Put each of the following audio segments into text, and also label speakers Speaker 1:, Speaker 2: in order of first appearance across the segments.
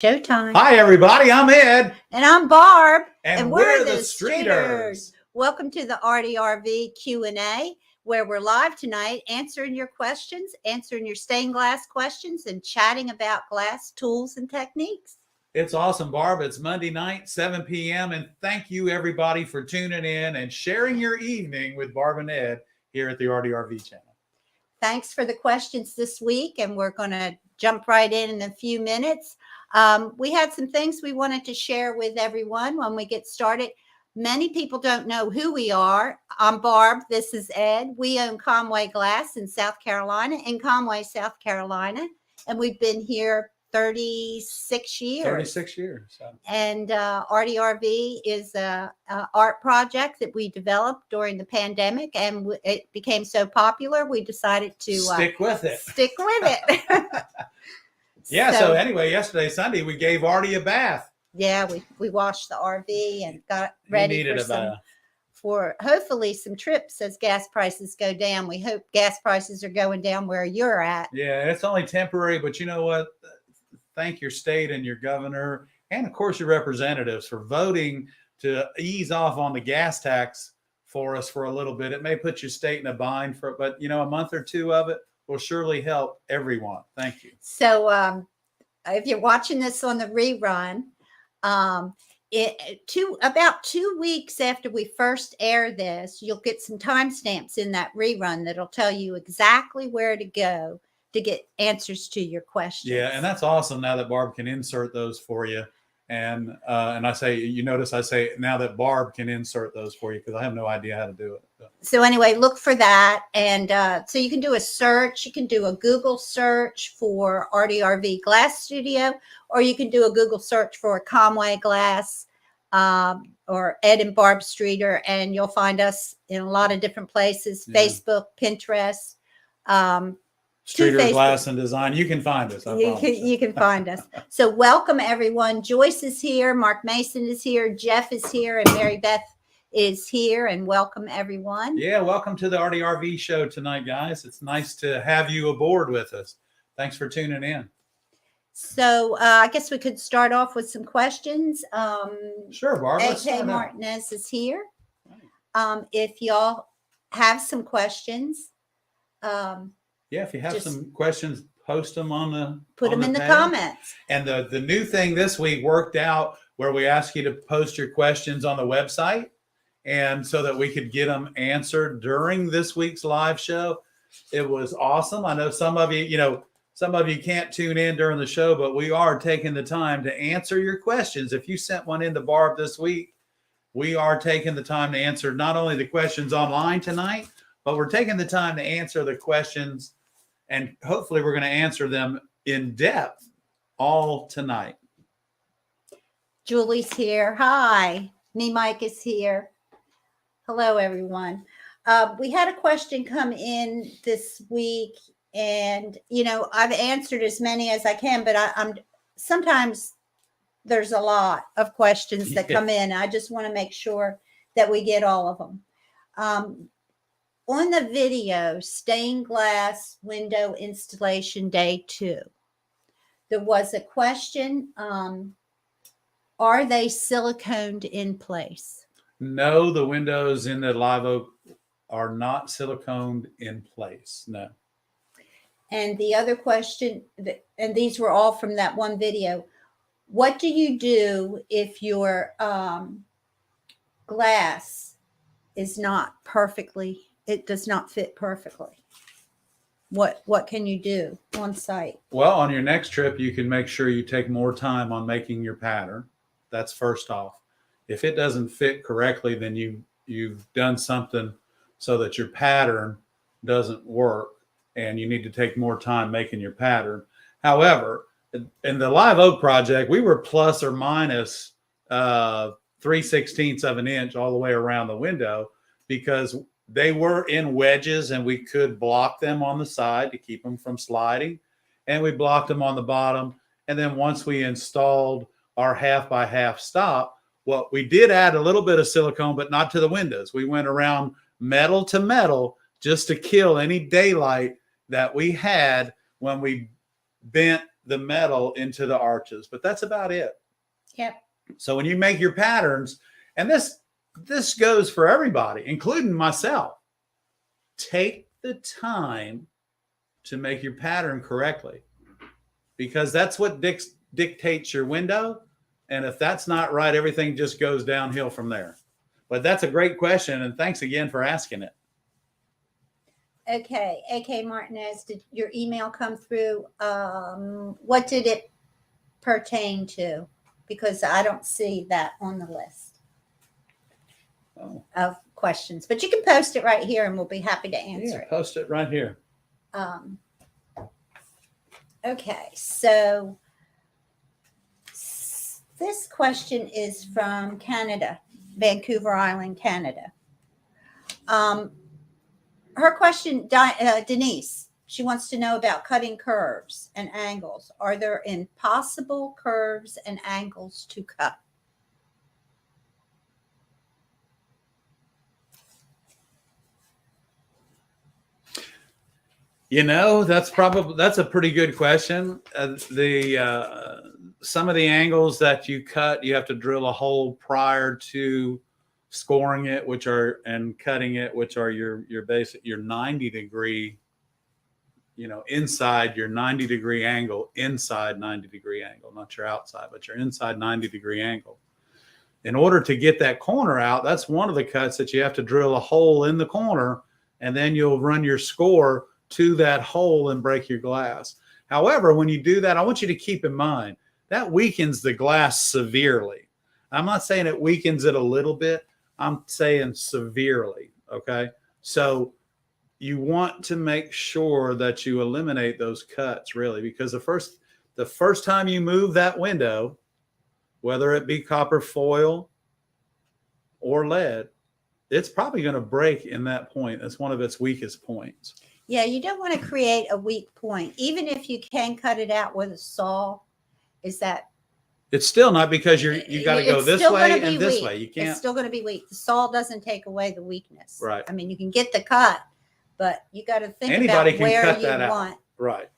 Speaker 1: Showtime.
Speaker 2: Hi, everybody. I'm Ed.
Speaker 1: And I'm Barb.
Speaker 2: And we're the Streeters.
Speaker 1: Welcome to the ARTyRV Q&A, where we're live tonight answering your questions, answering your stained glass questions, and chatting about glass tools and techniques.
Speaker 2: It's awesome, Barb. It's Monday night, 7 p.m. And thank you, everybody, for tuning in and sharing your evening with Barb and Ed here at the ARTyRV channel.
Speaker 1: Thanks for the questions this week, and we're going to jump right in a few minutes. We had some things we wanted to share with everyone when we get started. Many people don't know who we are. I'm Barb. This is Ed. We own Conway Glass in South Carolina, in Conway, South Carolina. And we've been here 36 years.
Speaker 2: 36 years.
Speaker 1: And ARTyRV is an art project that we developed during the pandemic, and it became so popular, we decided to
Speaker 2: stick with it.
Speaker 1: Stick with it.
Speaker 2: Yeah, so anyway, yesterday, Sunday, we gave Artie a bath.
Speaker 1: Yeah, we washed the RV and got ready for hopefully some trips as gas prices go down. We hope gas prices are going down where you're at.
Speaker 2: Yeah, it's only temporary, but you know what? Thank your state and your governor and, of course, your representatives for voting to ease off on the gas tax for us for a little bit. It may put your state in a bind, but, you know, a month or two of it will surely help everyone. Thank you.
Speaker 1: So if you're watching this on the rerun, about 2 weeks after we first air this, you'll get some timestamps in that rerun that'll tell you exactly where to go to get answers to your questions.
Speaker 2: Yeah, and that's awesome now that Barb can insert those for you. And I say, you notice I say now that Barb can insert those for you because I have no idea how to do it.
Speaker 1: So anyway, look for that. And so you can do a search. You can do a Google search for ARTyRV Glass Studio, or you can do a Google search for Conway Glass or Ed and Barb Streeter, and you'll find us in a lot of different places, yeah. Facebook, Pinterest,
Speaker 2: Streeter Glass and Design. You can find us.
Speaker 1: You can find us. So welcome, everyone. Joyce is here. Mark Mason is here. Jeff is here. And Mary Beth is here. And welcome, everyone.
Speaker 2: Yeah, welcome to the ARTyRV show tonight, guys. It's nice to have you aboard with us. Thanks for tuning in.
Speaker 1: So I guess we could start off with some questions.
Speaker 2: Sure, Barb.
Speaker 1: A.K. Martinez is here. If y'all have some questions,
Speaker 2: yeah, if you have some questions, post them
Speaker 1: put them in the comments.
Speaker 2: And the new thing this week worked out where we asked you to post your questions on the website, and so that we could get them answered during this week's live show. It was awesome. I know some of you can't tune in during the show, but we are taking the time to answer your questions. If you sent one into Barb this week, we are taking the time to answer not only the questions online tonight, but we're taking the time to answer the questions. And hopefully we're going to answer them in depth all tonight.
Speaker 1: Julie's here. Hi. Me Mike is here. Hello, everyone. We had a question come in this week, and, you know, I've answered as many as I can, but I'm sometimes there's a lot of questions that come in. I just want to make sure that we get all of them. On the video, stained glass window installation day 2, there was a question, are they siliconed in place?
Speaker 2: No, the windows in the Live Oak are not siliconed in place, no.
Speaker 1: And the other question, and these were all from that one video, what do you do if your glass is not perfectly, it does not fit perfectly? What can you do on site?
Speaker 2: Well, on your next trip, you can make sure you take more time on making your pattern. That's first off. If it doesn't fit correctly, then you've done something so that your pattern doesn't work, and you need to take more time making your pattern. However, in the Live Oak project, we were plus or minus 3/16 of an inch all the way around the window, because they were in wedges and we could block them on the side to keep them from sliding. And we blocked them on the bottom. And then once we installed our 1/2 by 1/2 stop, well, we did add a little bit of silicone, but not to the windows. We went around metal to metal just to kill any daylight that we had when we bent the metal into the arches, but that's about it.
Speaker 1: Yep.
Speaker 2: So when you make your patterns, and this goes for everybody, including myself, take the time to make your pattern correctly, because that's what dictates your window. And if that's not right, everything just goes downhill from there. But that's a great question, and thanks again for asking it.
Speaker 1: Okay, AK Martinez, did your email come through? What did it pertain to? Because I don't see that on the list of questions. But you can post it right here, and we'll be happy to answer it.
Speaker 2: Post it right here.
Speaker 1: Okay, so this question is from Canada, Vancouver Island, Canada. Her question, Denise, she wants to know about cutting curves and angles. Are there impossible curves and angles to cut?
Speaker 2: That's a pretty good question. Some of the angles that you cut, you have to drill a hole prior to scoring it, and cutting it, which are your basic, your 90-degree, inside your 90-degree angle, inside 90-degree angle, not your outside, but your inside 90-degree angle. In order to get that corner out, that's one of the cuts that you have to drill a hole in the corner, and then you'll run your score to that hole and break your glass. However, when you do that, I want you to keep in mind that weakens the glass severely. I'm not saying it weakens it a little bit. I'm saying severely. Okay. So you want to make sure that you eliminate those cuts, really, because the first time you move that window, whether it be copper foil or lead, it's probably going to break in that point. That's one of its weakest points.
Speaker 1: Yeah, you don't want to create a weak point. Even if you can cut it out with a saw,
Speaker 2: it's still not, because you got to go this way and this way. You can't.
Speaker 1: It's still going to be weak. The saw doesn't take away the weakness.
Speaker 2: Right.
Speaker 1: I mean, you can get the cut, but you got to think
Speaker 2: Anybody
Speaker 1: about
Speaker 2: can
Speaker 1: where
Speaker 2: cut
Speaker 1: you
Speaker 2: that out. Right.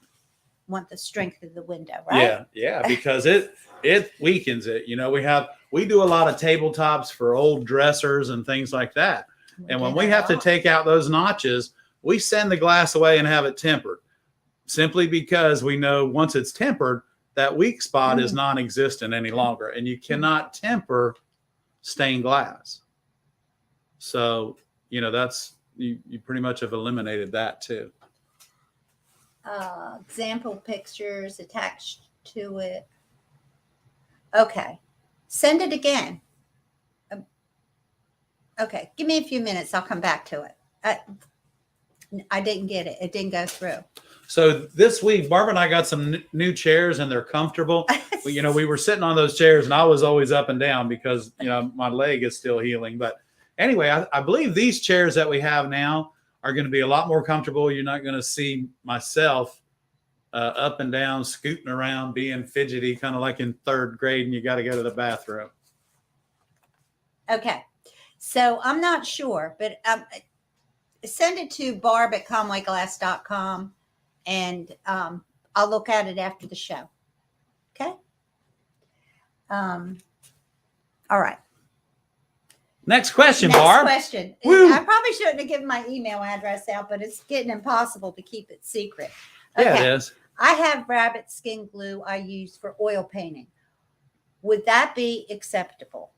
Speaker 1: want the strength of the window, right?
Speaker 2: Yeah, because it weakens it. We do a lot of tabletops for old dressers and things like that. And when we have to take out those notches, we send the glass away and have it tempered, simply because we know once it's tempered, that weak spot is non-existent any longer, and you cannot temper stained glass. So, that's, you pretty much have eliminated that too.
Speaker 1: Example pictures attached to it. Okay. Send it again. Okay. Give me a few minutes. I'll come back to it. I didn't get it. It didn't go through.
Speaker 2: So this week, Barbara and I got some new chairs, and they're comfortable. We were sitting on those chairs, and I was always up and down because, my leg is still healing. But anyway, I believe these chairs that we have now are going to be a lot more comfortable. You're not going to see myself up and down, scooting around, being fidgety, kind of like in third grade, and you got to go to the bathroom.
Speaker 1: Okay. So I'm not sure, but send it to barb@conwayglass.com, and I'll look at it after the show. Okay. All right.
Speaker 2: Next question, Barb.
Speaker 1: Next question. I probably shouldn't have given my email address out, but it's getting impossible to keep it secret. Okay.
Speaker 2: Yeah, it is.
Speaker 1: I have rabbit skin glue I use for oil painting. Would that be acceptable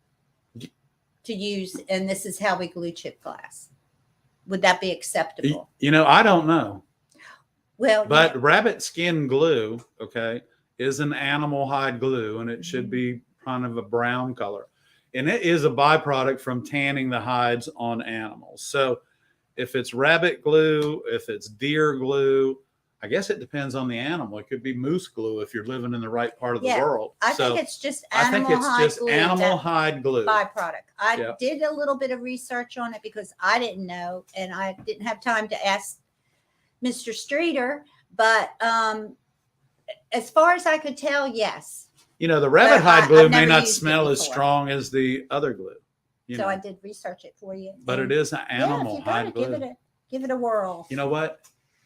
Speaker 1: to use? And this is how we glue chip glass. Would that be acceptable?
Speaker 2: I don't know.
Speaker 1: Well,
Speaker 2: but rabbit skin glue, is an animal hide glue, and it should be kind of a brown color. And it is a byproduct from tanning the hides on animals. So if it's rabbit glue, if it's deer glue, I guess it depends on the animal. It could be moose glue if you're living in the right part of the world.
Speaker 1: I think it's just animal hide glue. Byproduct. I did a little bit of research on it because I didn't know, and I didn't have time to ask Mr. Streeter. But as far as I could tell, yes.
Speaker 2: The rabbit hide glue may not smell as strong as the other glue.
Speaker 1: So I did research it for you.
Speaker 2: But it is an animal hide glue.
Speaker 1: Give it a whirl.
Speaker 2: You know what?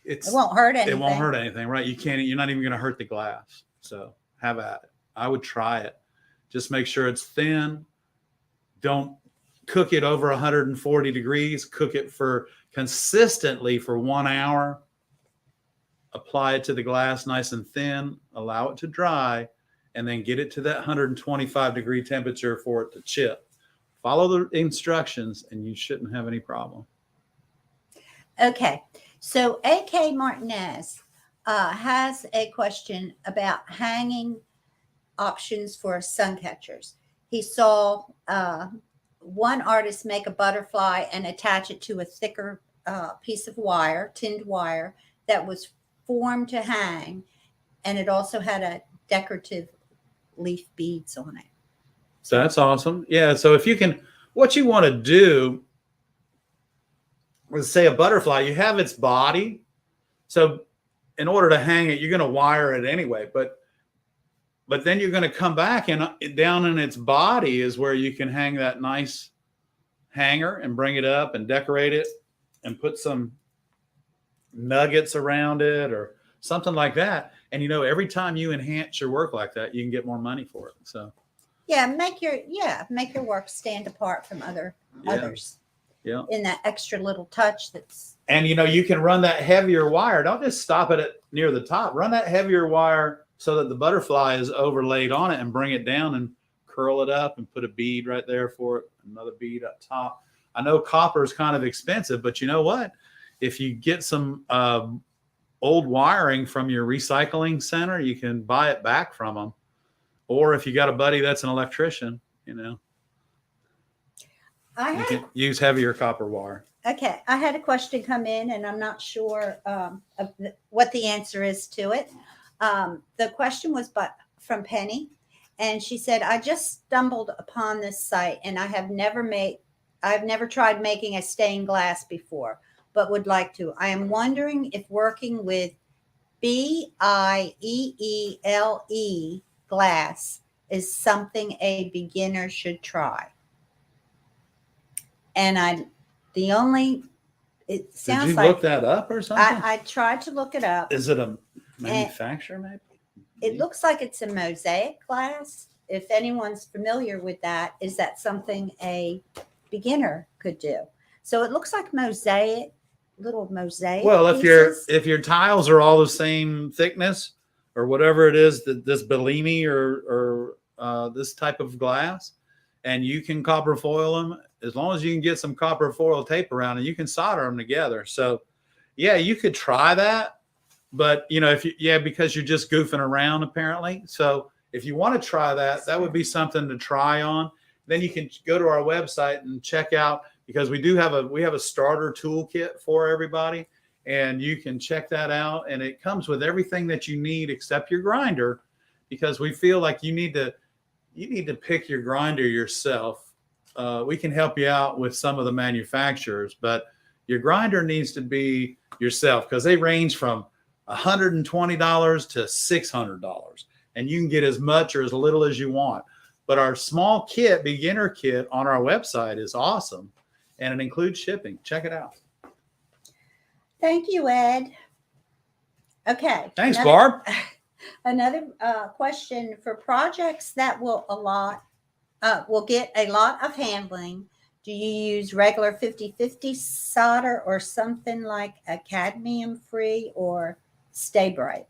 Speaker 1: It won't hurt anything.
Speaker 2: It won't hurt anything, right? You're not even going to hurt the glass. So have at it. I would try it. Just make sure it's thin. Don't cook it over 140 degrees. Cook it for consistently for 1 hour. Apply it to the glass nice and thin. Allow it to dry, and then get it to that 125-degree temperature for it to chip. Follow the instructions, and you shouldn't have any problem.
Speaker 1: Okay, so AK Martinez has a question about hanging options for sun catchers. He saw one artist make a butterfly and attach it to a thicker piece of wire, tinned wire, that was formed to hang, and it also had a decorative leaf beads on it.
Speaker 2: So that's awesome. Yeah. So if you can, what you want to do is, say, a butterfly, you have its body. So in order to hang it, you're going to wire it anyway, but then you're going to come back, and down in its body is where you can hang that nice hanger and bring it up and decorate it and put some nuggets around it or something like that. And, you know, every time you enhance your work like that, you can get more money for it. So
Speaker 1: yeah, make your work stand apart from others.
Speaker 2: Yeah.
Speaker 1: In that extra little touch that's.
Speaker 2: And, you know, you can run that heavier wire. Don't just stop it near the top. Run that heavier wire so that the butterfly is overlaid on it, and bring it down and curl it up and put a bead right there for it. Another bead up top. I know copper is kind of expensive, but you know what? If you get some old wiring from your recycling center, you can buy it back from them. Or if you got a buddy that's an electrician, you know, you can use heavier copper wire.
Speaker 1: Okay, I had a question come in, and I'm not sure what the answer is to it. The question was from Penny, and she said, "I just stumbled upon this site, and I've never tried making a stained glass before, but would like to. I am wondering if working with BIEELE glass is something a beginner should try." And it sounds
Speaker 2: Did you
Speaker 1: like
Speaker 2: look that up or something?
Speaker 1: I tried to look it up.
Speaker 2: Is it a manufacturer, maybe?
Speaker 1: It looks like it's a mosaic glass. If anyone's familiar with that, is that something a beginner could do? So it looks like little mosaic.
Speaker 2: Well,
Speaker 1: pieces.
Speaker 2: if your tiles are all the same thickness or whatever it is, that this Bellini or this type of glass, and you can copper foil them, as long as you can get some copper foil tape around, and you can solder them together. So yeah, you could try that, but you know, because you're just goofing around apparently. So if you want to try that, that would be something to try on. Then you can go to our website and check out, because we have a starter toolkit for everybody, and you can check that out. And it comes with everything that you need except your grinder, because we feel like you need to pick your grinder yourself. We can help you out with some of the manufacturers, but your grinder needs to be yourself, because they range from $120 to $600, and you can get as much or as little as you want. But our small kit, beginner kit on our website is awesome, and it includes shipping. Check it out.
Speaker 1: Thank you, Ed. Okay.
Speaker 2: Thanks, Barb.
Speaker 1: Another question: for projects that will get a lot of handling, do you use regular 50-50 solder or something like a cadmium-free or Stay Bright?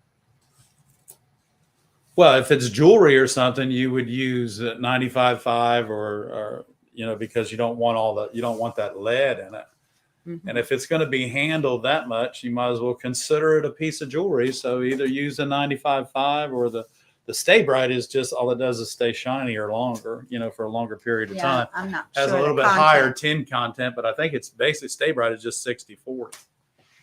Speaker 2: Well, if it's jewelry or something, you would use 95.5 or because you don't want that lead in it. Mm-hmm. And if it's going to be handled that much, you might as well consider it a piece of jewelry. So either use a 95.5 or the Stay Bright is just, all it does is stay shiny or longer, for a longer period of time.
Speaker 1: I'm not
Speaker 2: sure. Has a little bit higher tin content, but I think it's basically Stay Bright is just 60/40.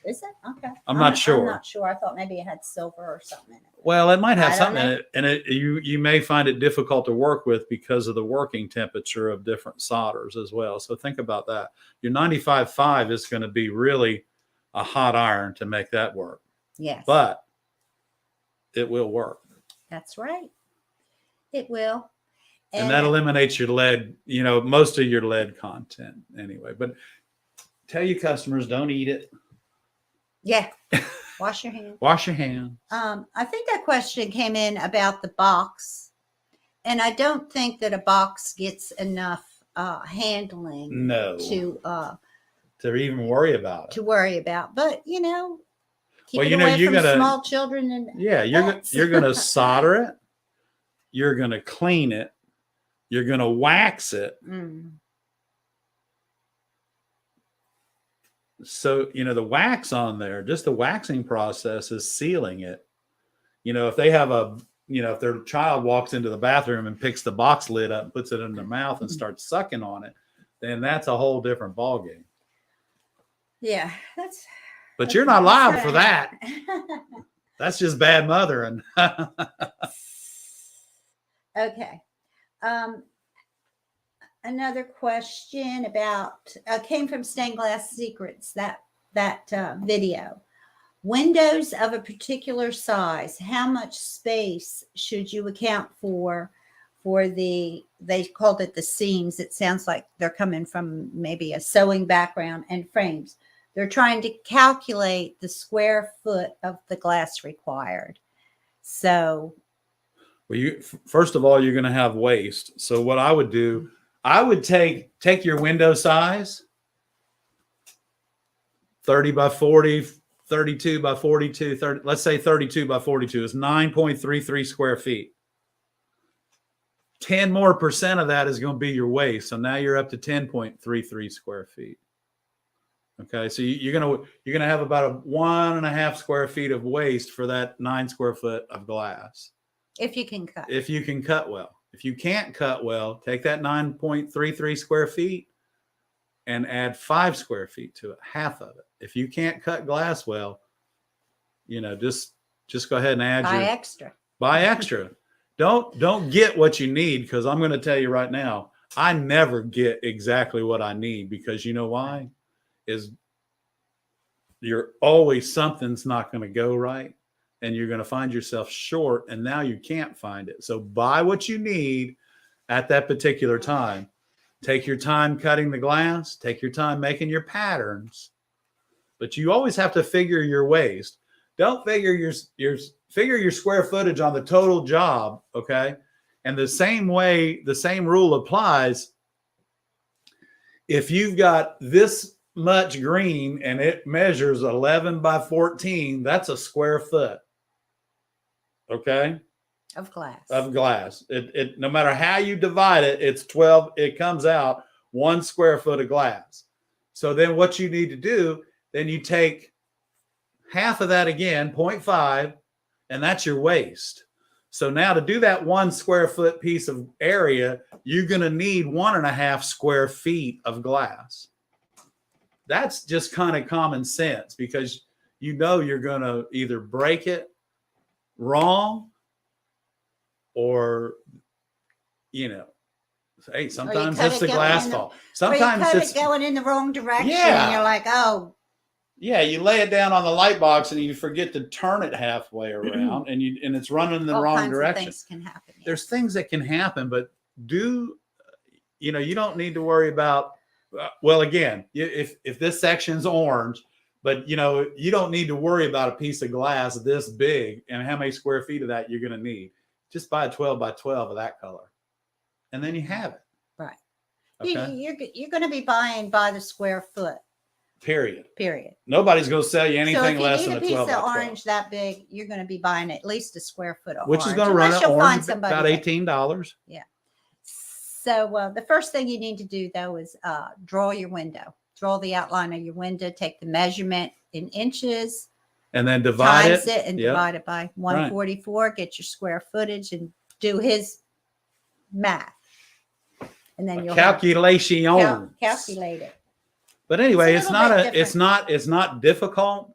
Speaker 1: Is it? Okay.
Speaker 2: I'm not sure.
Speaker 1: I'm not sure. I thought maybe it had silver or something in it.
Speaker 2: Well, it might have something in it, and you may find it difficult to work with because of the working temperature of different solders as well. So think about that. Your 95.5 is going to be really a hot iron to make that work.
Speaker 1: Yes.
Speaker 2: But it will work.
Speaker 1: That's right. It will.
Speaker 2: And that eliminates your lead, most of your lead content anyway. But tell your customers, don't eat it.
Speaker 1: Yeah. Wash your hands.
Speaker 2: Wash your hands.
Speaker 1: I think that question came in about the box, and I don't think that a box gets enough handling
Speaker 2: No.
Speaker 1: to
Speaker 2: even worry about it.
Speaker 1: To worry about, but you know, keep
Speaker 2: Well,
Speaker 1: it
Speaker 2: you know,
Speaker 1: away
Speaker 2: you're
Speaker 1: from
Speaker 2: gonna
Speaker 1: small children and
Speaker 2: you're gonna solder it. You're gonna clean it. You're gonna wax it. So, you know, the wax on there, just the waxing process is sealing it. You know, if they have if their child walks into the bathroom and picks the box lid up and puts it in their mouth and starts sucking on it, then that's a whole different ballgame.
Speaker 1: Yeah,
Speaker 2: but you're not liable for that. That's just bad mothering.
Speaker 1: Okay. Another question about came from Stained Glass Secrets, that video. Windows of a particular size, how much space should you account for they called it the seams. It sounds like they're coming from maybe a sewing background, and frames. They're trying to calculate the square foot of the glass required. So,
Speaker 2: well, first of all, you're going to have waste. So what I would do, I would take your window size, 30 by 40, 32 by 42, 30, let's say 32 by 42 is 9.33 square feet. 10% more of that is going to be your waste. So now you're up to 10.33 square feet. Okay, so you're gonna have about 1.5 square feet of waste for that 9 square foot of glass.
Speaker 1: If you can cut.
Speaker 2: If you can cut well. If you can't cut well, take that 9.33 square feet and add 5 square feet to it, half of it. If you can't cut glass well, you know, just go ahead and add buy extra. Don't get what you need, because I'm going to tell you right now, I never get exactly what I need, because you know why? Is you're always something's not going to go right, and you're going to find yourself short, and now you can't find it. So buy what you need at that particular time. Take your time cutting the glass, take your time making your patterns, but you always have to figure your waste. Don't figure figure your square footage on the total job, okay? And the same rule applies. If you've got this much green and it measures 11 by 14, that's a square foot. Okay?
Speaker 1: Of glass.
Speaker 2: It no matter how you divide it, it's 12, it comes out 1 square foot of glass. So then what you need to do, then you take half of that again, 0.5, and that's your waste. So now to do that 1 square foot piece of area, you're going to need 1.5 square feet of glass. That's just kind of common sense, because you know you're going to either break it wrong, or, you know, hey, sometimes it's the glass fault. Sometimes
Speaker 1: it's going in the wrong direction.
Speaker 2: Yeah.
Speaker 1: And you're like, oh.
Speaker 2: Yeah, you lay it down on the light box and you forget to turn it halfway around, and it's running in the wrong direction.
Speaker 1: Things can happen. Yeah.
Speaker 2: There's things that can happen, but you don't need to worry about. Well, again, if this section's orange, but you don't need to worry about a piece of glass this big and how many square feet of that you're going to need. Just buy a 12 by 12 of that color, and then you have it.
Speaker 1: Right.
Speaker 2: Okay.
Speaker 1: You're going to be buying by the square foot.
Speaker 2: Period.
Speaker 1: Nobody's
Speaker 2: going to sell you anything less than a 12 by 12.
Speaker 1: So if you need a piece of orange that big, you're going to be buying at least a square foot of
Speaker 2: which
Speaker 1: orange.
Speaker 2: Is going to run an orange about $18.
Speaker 1: Yeah. So the first thing you need to do, though, is draw your window. Draw the outline of your window. Take the measurement in inches.
Speaker 2: And then divide it.
Speaker 1: Divide it by 144. Right. Get your square footage and do his math. And then you'll
Speaker 2: calculate
Speaker 1: it.
Speaker 2: But anyway, it's not difficult.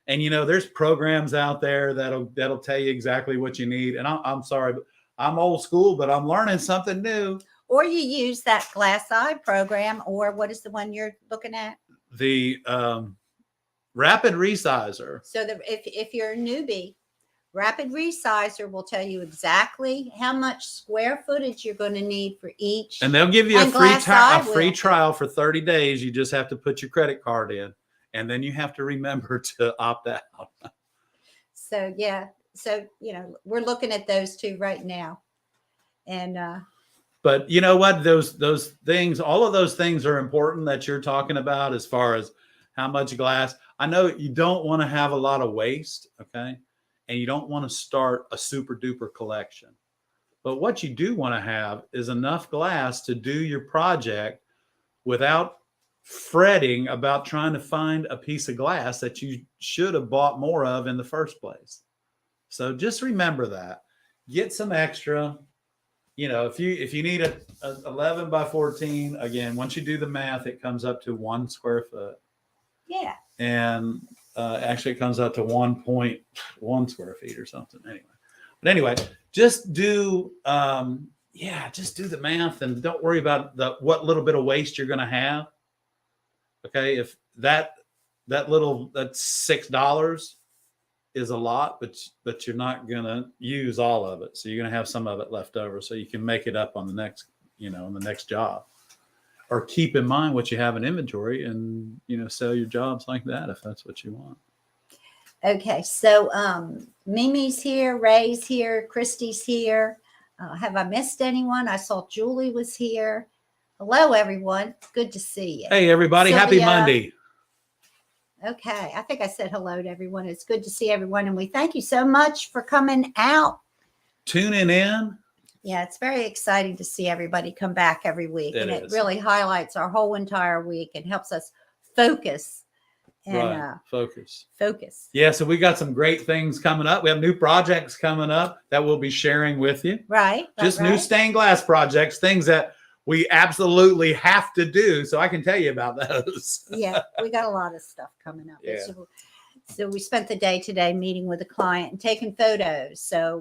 Speaker 2: And there's programs out there that'll tell you exactly what you need. And I'm sorry, but I'm old school, but I'm learning something new.
Speaker 1: Or you use that Glass Eye program, or what is the one you're looking at?
Speaker 2: The Rapid Resizer.
Speaker 1: So if you're a newbie, Rapid Resizer will tell you exactly how much square footage you're going to need for each.
Speaker 2: And they'll give you a free trial for 30 days. You just have to put your credit card in. and then you have to remember to opt out.
Speaker 1: So yeah, so we're looking at those two right now, and
Speaker 2: But you know what? Those things, all of those things are important that you're talking about as far as how much glass. I know you don't want to have a lot of waste, okay? And you don't want to start a super duper collection. But what you do want to have is enough glass to do your project without fretting about trying to find a piece of glass that you should have bought more of in the first place. So just remember that. Get some extra. If you need a 11 by 14, again, once you do the math, it comes up to 1 square foot.
Speaker 1: yeah.
Speaker 2: And actually it comes out to 1.1 square feet or something. Anyway, just do just do the math and don't worry about what little bit of waste you're going to have. Okay, if that's $6 is a lot, but you're not going to use all of it, so you're going to have some of it left over, so you can make it up on the next on the next job, or keep in mind what you have in inventory and sell your jobs like that if that's what you want.
Speaker 1: Okay, so Mimi's here, Ray's here, Christy's here. Have I missed anyone? I saw Julie was here. Hello, everyone. It's good to see you.
Speaker 2: Hey, everybody.
Speaker 1: Sylvia.
Speaker 2: Happy Monday.
Speaker 1: Okay, I think I said hello to everyone. It's good to see everyone, and we thank you so much for coming out.
Speaker 2: Tuning in.
Speaker 1: Yeah, it's very exciting to see everybody come back every week,
Speaker 2: It
Speaker 1: really highlights our whole entire week and helps us focus. And
Speaker 2: focus.
Speaker 1: Yeah,
Speaker 2: so we got some great things coming up. We have new projects coming up that we'll be sharing with you.
Speaker 1: Right.
Speaker 2: Just new stained glass projects, things that we absolutely have to do. So I can tell you about those.
Speaker 1: Yeah, we got a lot of stuff coming up.
Speaker 2: Yeah.
Speaker 1: So we spent the day today meeting with a client and taking photos. So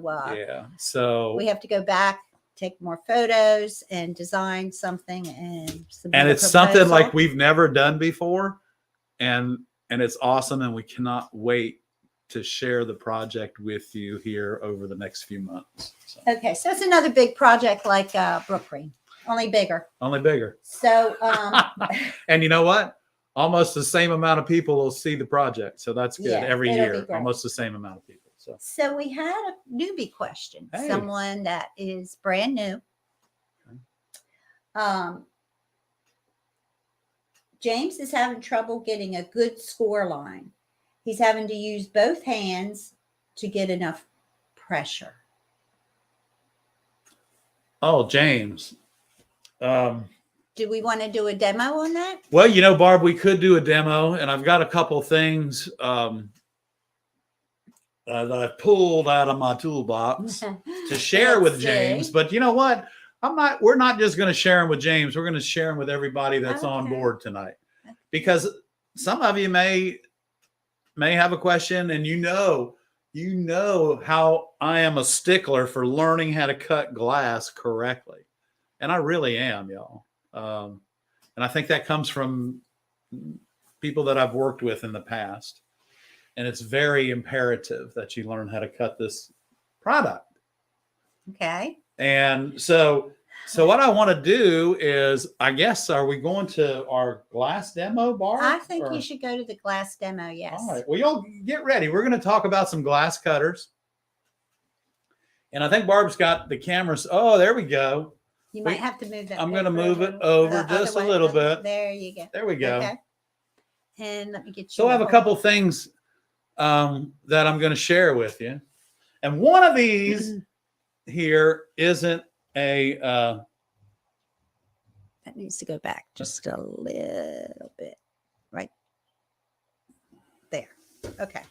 Speaker 2: so
Speaker 1: we have to go back, take more photos, and design something and
Speaker 2: it's something like we've never done before, and it's awesome, and we cannot wait to share the project with you here over the next few months. So.
Speaker 1: Okay, so it's another big project like Brookgreen, only bigger. So
Speaker 2: and you know what? Almost the same amount of people will see the project. So that's good.
Speaker 1: Yeah,
Speaker 2: every year, almost the same amount of people.
Speaker 1: So we had a newbie question.
Speaker 2: Hey.
Speaker 1: Someone that is brand new.
Speaker 2: Okay.
Speaker 1: James is having trouble getting a good score line. He's having to use both hands to get enough pressure.
Speaker 2: Oh, James.
Speaker 1: Do we want to do a demo on that?
Speaker 2: Well, Barb, we could do a demo, and I've got a couple things that I pulled out of my toolbox to share with James. But you know what? We're not just going to share them with James. We're going to share them with everybody that's on board tonight, because some of you may have a question, and you know how I am a stickler for learning how to cut glass correctly. And I really am, y'all. And I think that comes from people that I've worked with in the past. And it's very imperative that you learn how to cut this product.
Speaker 1: Okay.
Speaker 2: And so what I want to do is, I guess, are we going to our glass demo, Barb?
Speaker 1: I think you should go to the glass demo, yes.
Speaker 2: All right. Well, y'all get ready. We're going to talk about some glass cutters. And I think Barb's got the cameras. Oh, there we go.
Speaker 1: You might have to move that.
Speaker 2: I'm going to move it over just a little bit.
Speaker 1: There you go.
Speaker 2: There we go.
Speaker 1: Okay. And let me get you.
Speaker 2: So I have a couple things that I'm going to share with you. And one of these here isn't a...
Speaker 1: that needs to go back just a little bit. Right there. Okay.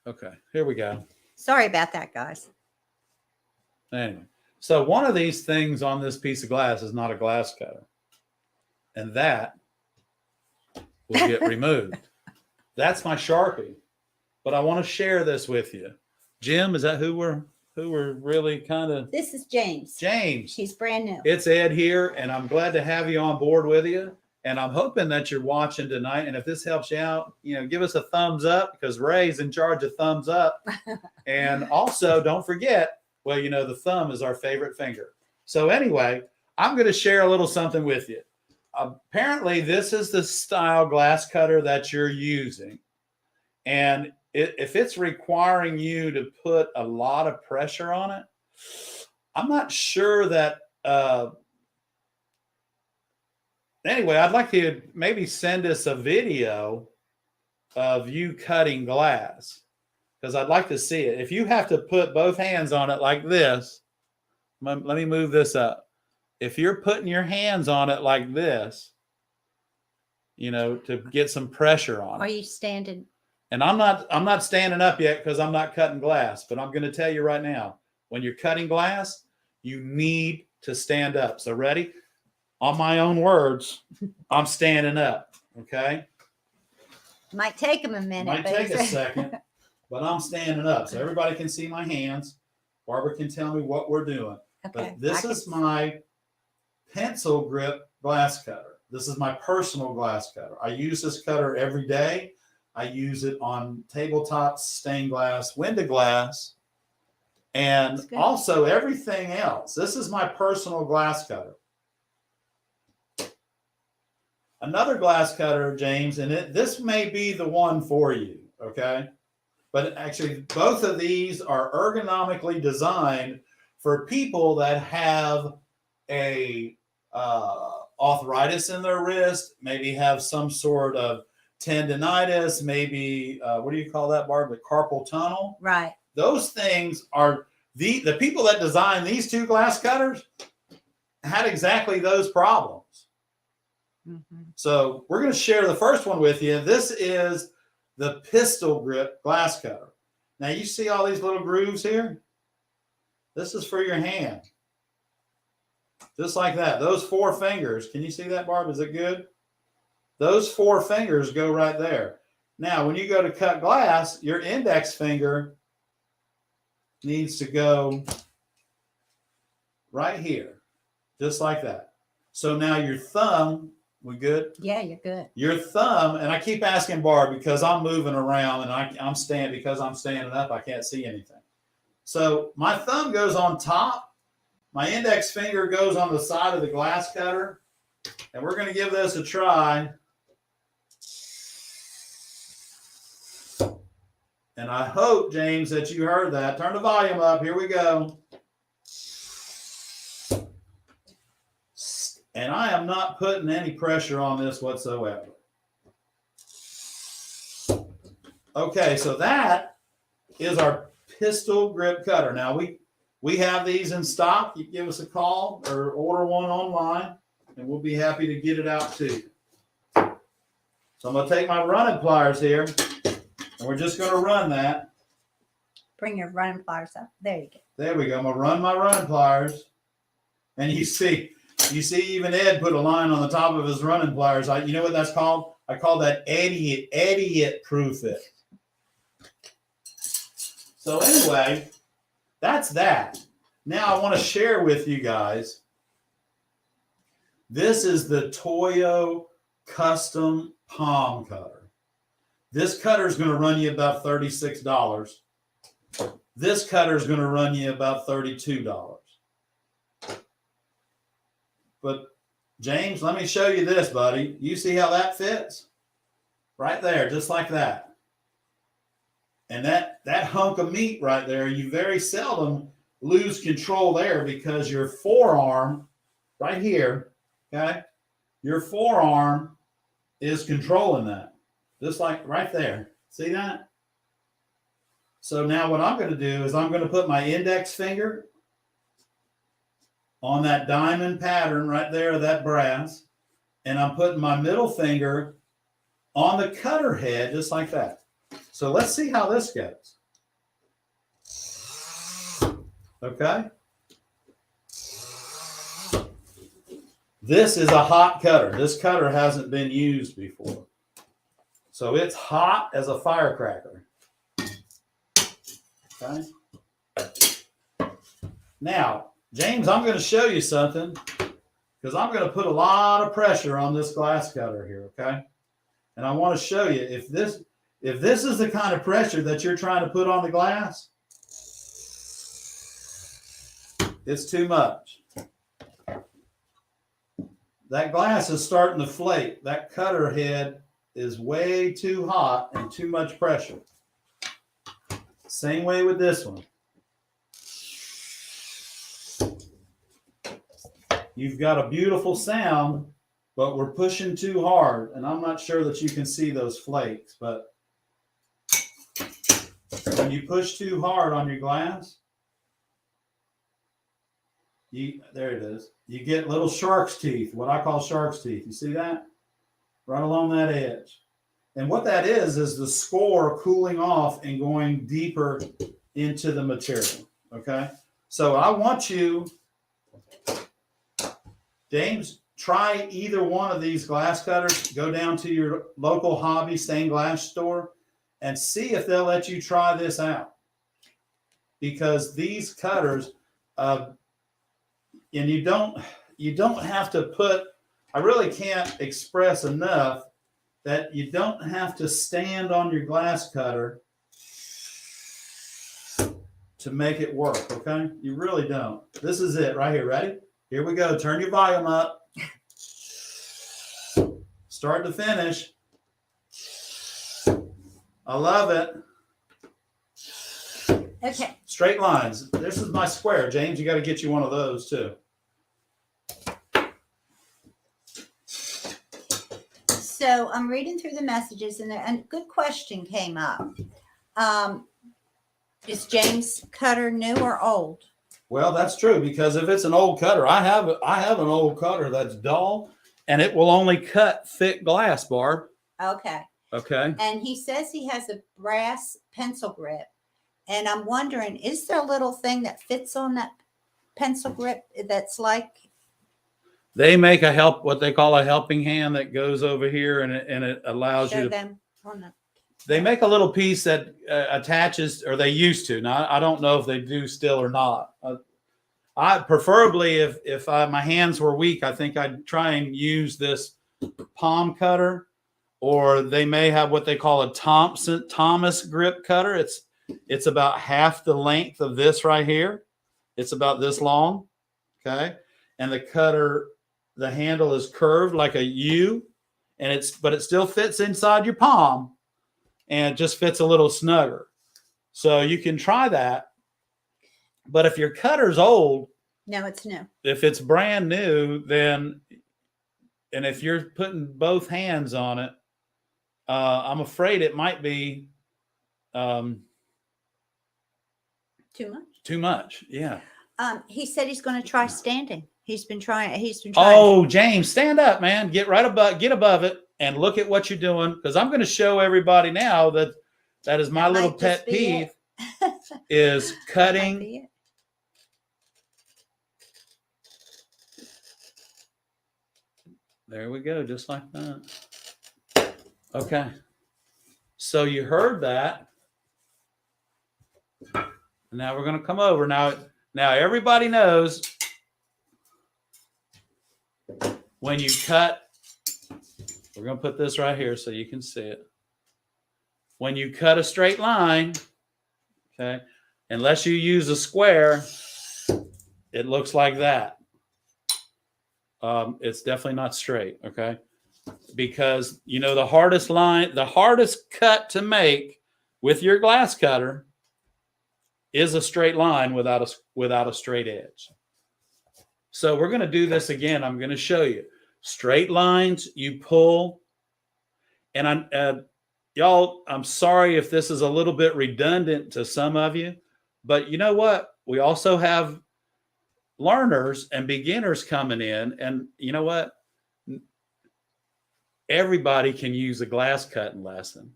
Speaker 2: Okay. Here we go.
Speaker 1: Sorry about that, guys.
Speaker 2: Anyway. So one of these things on this piece of glass is not a glass cutter. And that will get removed. That's my Sharpie. But I want to share this with you. Jim, is that who we're really kind of...
Speaker 1: This is James.
Speaker 2: James.
Speaker 1: He's brand new.
Speaker 2: It's Ed here, and I'm glad to have you on board with you. And I'm hoping that you're watching tonight. And if this helps you out, give us a thumbs up, because Ray's in charge of thumbs up. And also, don't forget, well, the thumb is our favorite finger. So anyway, I'm going to share a little something with you. apparently this is the style glass cutter that you're using. And if it's requiring you to put a lot of pressure on it, I'm not sure that, anyway, I'd like you to maybe send us a video of you cutting glass, because I'd like to see it. If you have to put both hands on it like this, let me move this up. If you're putting your hands on it like this, you know, to get some pressure on it.
Speaker 1: Are you standing?
Speaker 2: And I'm not standing up yet because I'm not cutting glass, but I'm going to tell you right now, when you're cutting glass, you need to stand up. So ready? On my own words, I'm standing up. Okay.
Speaker 1: Might take them a minute.
Speaker 2: Might take a second, but I'm standing up so everybody can see my hands. Barbara can tell me what we're doing.
Speaker 1: Okay.
Speaker 2: But this is my pencil grip glass cutter. This is my personal glass cutter. I use this cutter every day. I use it on tabletops, stained glass, window glass, and also everything else. This is my personal glass cutter. Another glass cutter, James, and this may be the one for you, okay? But actually, both of these are ergonomically designed for people that have a arthritis in their wrist, maybe have some sort of tendonitis, maybe what do you call that, Barb? The carpal tunnel.
Speaker 1: Right.
Speaker 2: Those things are the people that designed these two glass cutters had exactly those problems.
Speaker 1: Mm-hmm.
Speaker 2: So we're going to share the first one with you. This is the pistol grip glass cutter. Now you see all these little grooves here? This is for your hand. Just like that. Those 4 fingers. Can you see that, Barb? Is it good? Those 4 fingers go right there. Now, when you go to cut glass, your index finger needs to go right here. Just like that. So now your thumb, we good?
Speaker 1: Yeah, you're good.
Speaker 2: Your thumb, and I keep asking Barb because I'm moving around and I'm standing up, I can't see anything. So my thumb goes on top. My index finger goes on the side of the glass cutter. And we're going to give this a try. And I hope, James, that you heard that. Turn the volume up. Here we go. And I am not putting any pressure on this whatsoever. Okay, so that is our pistol grip cutter. Now, we have these in stock. You give us a call or order one online, and we'll be happy to get it out to you. So I'm going to take my running pliers here, and we're just going to run that.
Speaker 1: Bring your running pliers up. There you go.
Speaker 2: There we go. I'm going to run my running pliers. And you see even Ed put a line on the top of his running pliers. You know what that's called? I call that idiot proof it. So anyway, that's that. Now I want to share with you guys. This is the Toyo Custom Palm Cutter. This cutter is going to run you about $36. This cutter is going to run you about $32. But James, let me show you this, buddy. You see how that fits? Right there, just like that. And that hunk of meat right there, you very seldom lose control there because your forearm right here, okay, your forearm is controlling that. Just like right there. See that? So now what I'm going to do is I'm going to put my index finger on that diamond pattern right there, that brass, and I'm putting my middle finger on the cutter head just like that. So let's see how this goes. Okay. This is a hot cutter. This cutter hasn't been used before. So it's hot as a firecracker. Okay. Now, James, I'm going to show you something because I'm going to put a lot of pressure on this glass cutter here, okay? And I want to show you if this is the kind of pressure that you're trying to put on the glass, it's too much. that glass is starting to flake. That cutter head is way too hot and too much pressure. Same way with this one. You've got a beautiful sound, but we're pushing too hard, and I'm not sure that you can see those flakes, but when you push too hard on your glass, there it is. You get little shark's teeth, what I call shark's teeth. You see that? Right along that edge. And what that is the score cooling off and going deeper into the material, okay? So I want you, James, try either one of these glass cutters. Go down to your local hobby stained glass store and see if they'll let you try this out. Because these cutters, and you don't have to put, I really can't express enough that you don't have to stand on your glass cutter to make it work, okay? You really don't. This is it right here. Ready? Here we go. Turn your volume up. Start to finish. I love it.
Speaker 1: Okay.
Speaker 2: Straight lines. This is my square. James, you got to get you one of those too.
Speaker 1: So I'm reading through the messages, and a good question came up. Is James' cutter new or old?
Speaker 2: Well, that's true, because if it's an old cutter, I have an old cutter that's dull, and it will only cut thick glass, Barb.
Speaker 1: Okay.
Speaker 2: Okay.
Speaker 1: And he says he has a brass pencil grip, and I'm wondering, is there a little thing that fits on that pencil grip that's like?
Speaker 2: They make what they call a helping hand that goes over here, and it allows you to.
Speaker 1: Them on the.
Speaker 2: They make a little piece that attaches, or they used to. Now I don't know if they do still or not. I preferably, if my hands were weak, I think I'd try and use this palm cutter, or they may have what they call a Thomas grip cutter. It's about half the length of this right here. It's about this long, okay, and the handle is curved like a U, but it still fits inside your palm. And it just fits a little snugger. So you can try that. But if your cutter's old.
Speaker 1: No, it's new.
Speaker 2: If it's brand new, then, and if you're putting both hands on it, I'm afraid it might be
Speaker 1: Too much.
Speaker 2: Too much, yeah.
Speaker 1: He said he's going to try standing. He's been trying.
Speaker 2: Oh, James, stand up, man. Get above it. And look at what you're doing, because I'm going to show everybody now that is my little pet peeve is cutting. There we go, just like that. Okay. So you heard that. Now we're going to come over. Now everybody knows when you cut. We're going to put this right here so you can see it. When you cut a straight line, okay, unless you use a square, it looks like that. It's definitely not straight, okay? Because, the hardest cut to make with your glass cutter is a straight line without a straight edge. So we're going to do this again. I'm going to show you. Straight lines, you pull, and y'all, I'm sorry if this is a little bit redundant to some of you, but you know what? We also have learners and beginners coming in, and you know what? Everybody can use a glass cutting lesson,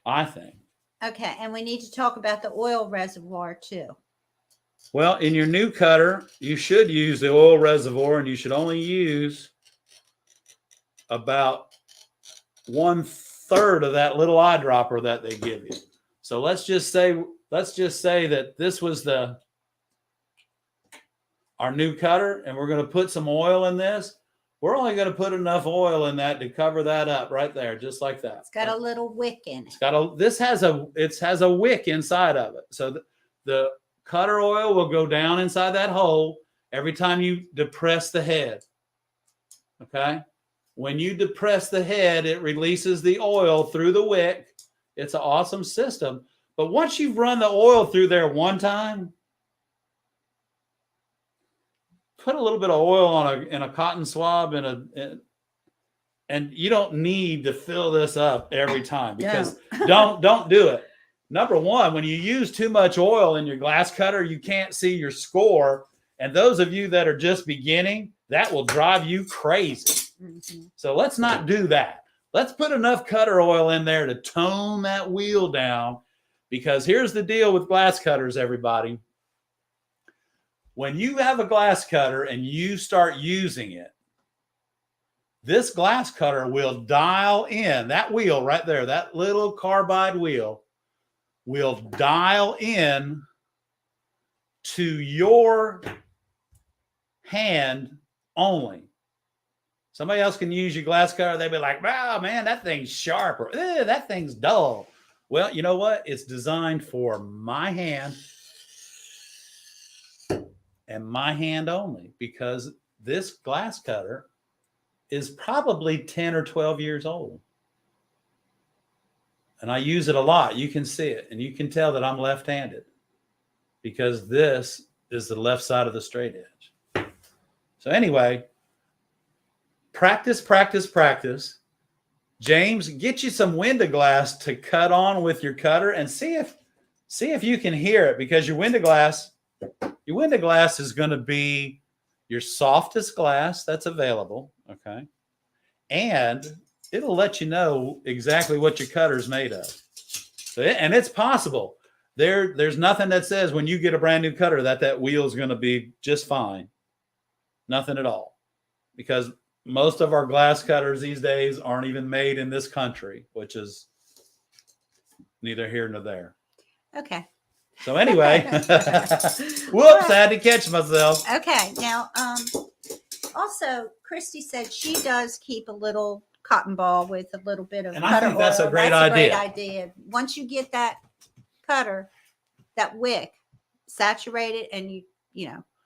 Speaker 2: I think.
Speaker 1: Okay, and we need to talk about the oil reservoir too.
Speaker 2: Well, in your new cutter, you should use the oil reservoir, and you should only use about 1/3 of that little eyedropper that they give you. So let's just say that this was our new cutter, and we're going to put some oil in this. We're only going to put enough oil in that to cover that up right there, just like that.
Speaker 1: It's got a little wick in it.
Speaker 2: It has a wick inside of it. So the cutter oil will go down inside that hole every time you depress the head. Okay. When you depress the head, it releases the oil through the wick. It's an awesome system. But once you've run the oil through there one time, put a little bit of oil in a cotton swab and you don't need to fill this up every time, because don't do it. Number one, when you use too much oil in your glass cutter, you can't see your score. And those of you that are just beginning, that will drive you crazy. Mm-hmm. So let's not do that. Let's put enough cutter oil in there to tone that wheel down, because here's the deal with glass cutters, everybody. When you have a glass cutter and you start using it, this glass cutter will dial in, that wheel right there, that little carbide wheel will dial in to your hand only. Somebody else can use your glass cutter. They'll be like, wow, man, that thing's sharp, or that thing's dull. Well, you know what? It's designed for my hand and my hand only, because this glass cutter is probably 10 or 12 years old. And I use it a lot. You can see it, and you can tell that I'm left-handed, because this is the left side of the straight edge. So anyway, practice, practice, practice. James, get you some window glass to cut on with your cutter and see if you can hear it, because your window glass is going to be your softest glass that's available, okay? And it'll let you know exactly what your cutter's made of. So, and it's possible. There's nothing that says when you get a brand new cutter that wheel is going to be just fine. Nothing at all. Because most of our glass cutters these days aren't even made in this country, which is neither here nor there.
Speaker 1: Okay.
Speaker 2: So anyway, whoops, I had to catch myself.
Speaker 1: Okay. Now, also, Christy said she does keep a little cotton ball with a little bit of
Speaker 2: and I think that's
Speaker 1: oil.
Speaker 2: A great idea.
Speaker 1: Once you get that cutter, that wick, saturate it, and you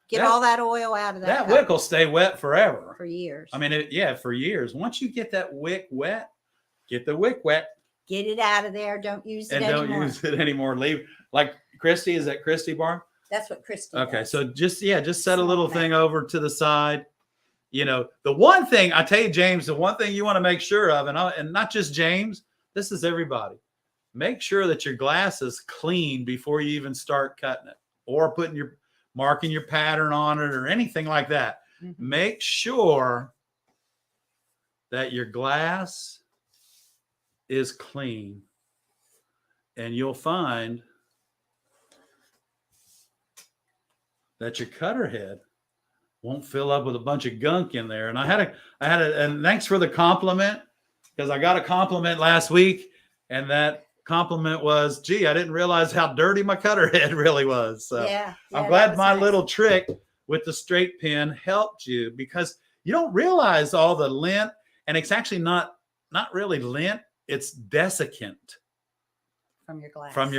Speaker 1: get all that oil out of that.
Speaker 2: That wick will stay wet forever.
Speaker 1: For years.
Speaker 2: I mean, for years. Once you get that wick wet, get the wick wet.
Speaker 1: Get it out of there. Don't use it anymore.
Speaker 2: Don't use it anymore. Leave. Like Christy, is that Christy, Barb?
Speaker 1: That's what Christy
Speaker 2: Okay,
Speaker 1: does.
Speaker 2: so just set a little thing over to the side. The one thing I tell you, James, the one thing you want to make sure of, and not just James, this is everybody. Make sure that your glass is clean before you even start cutting it, or marking your pattern on it, or anything like that. Mm-hmm. Make sure that your glass is clean, and you'll find that your cutter head won't fill up with a bunch of gunk in there. And I had and thanks for the compliment, because I got a compliment last week, and that compliment was, gee, I didn't realize how dirty my cutter head really was. So yeah, I'm glad my little trick with the straight pin helped you, because you don't realize all the lint, and it's actually not really lint, it's desiccant. From your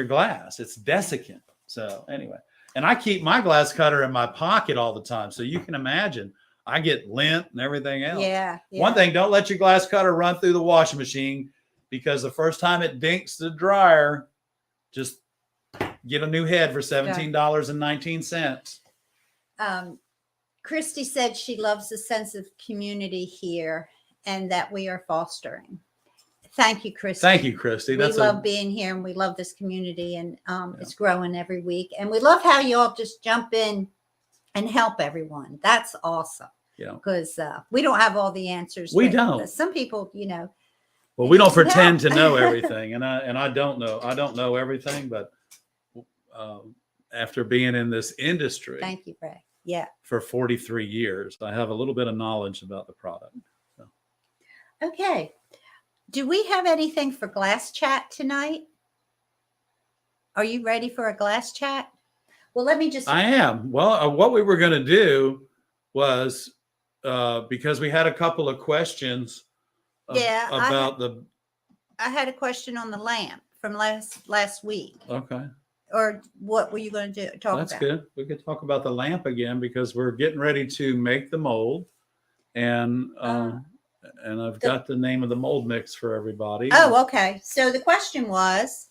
Speaker 2: glass. It's desiccant. So anyway. And I keep my glass cutter in my pocket all the time. So you can imagine I get lint and everything else.
Speaker 1: Yeah.
Speaker 2: One thing, don't let your glass cutter run through the washing machine, because the first time it dinks the dryer, just get a new head for $17.19.
Speaker 1: Christy said she loves the sense of community here and that we are fostering. Thank you, Christy.
Speaker 2: Thank you, Christy.
Speaker 1: We love being here, and we love this community, and it's growing every week. And we love how you all just jump in and help everyone. That's awesome. Yeah. Because we don't have all the answers.
Speaker 2: We don't.
Speaker 1: Some people,
Speaker 2: Well, we don't pretend to know everything, and I don't know. I don't know everything, but after being in this industry,
Speaker 1: thank you, Ray. Yeah.
Speaker 2: For 43 years, I have a little bit of knowledge about the product. So.
Speaker 1: Okay. Do we have anything for glass chat tonight? Are you ready for a glass chat? Well, let me just.
Speaker 2: I am. Well, what we were going to do was, because we had a couple of questions about
Speaker 1: I had a question on the lamp from last week.
Speaker 2: Okay.
Speaker 1: Or what were you going to talk about?
Speaker 2: That's good. We could talk about the lamp again, because we're getting ready to make the mold. and I've got the name of the mold mix for everybody.
Speaker 1: Oh, okay. So the question was.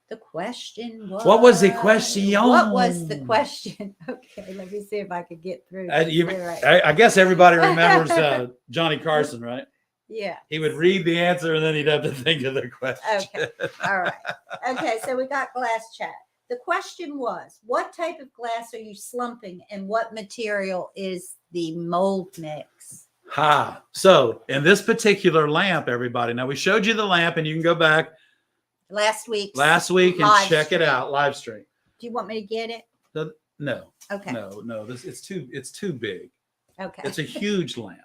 Speaker 1: What was the question? What was the question? Okay, let me see if I could get through.
Speaker 2: I guess everybody remembers Johnny Carson, right?
Speaker 1: Yeah.
Speaker 2: He would read the answer and then he'd have to think of the question.
Speaker 1: Okay. All right. Okay, so we got glass chat. The question was, what type of glass are you slumping and what material is the mold mix?
Speaker 2: So in this particular lamp, everybody, now we showed you the lamp and you can go back last week and check it out, live stream.
Speaker 1: Do you want me to get it?
Speaker 2: No.
Speaker 1: Okay.
Speaker 2: No, it's too big.
Speaker 1: Okay.
Speaker 2: It's a huge lamp.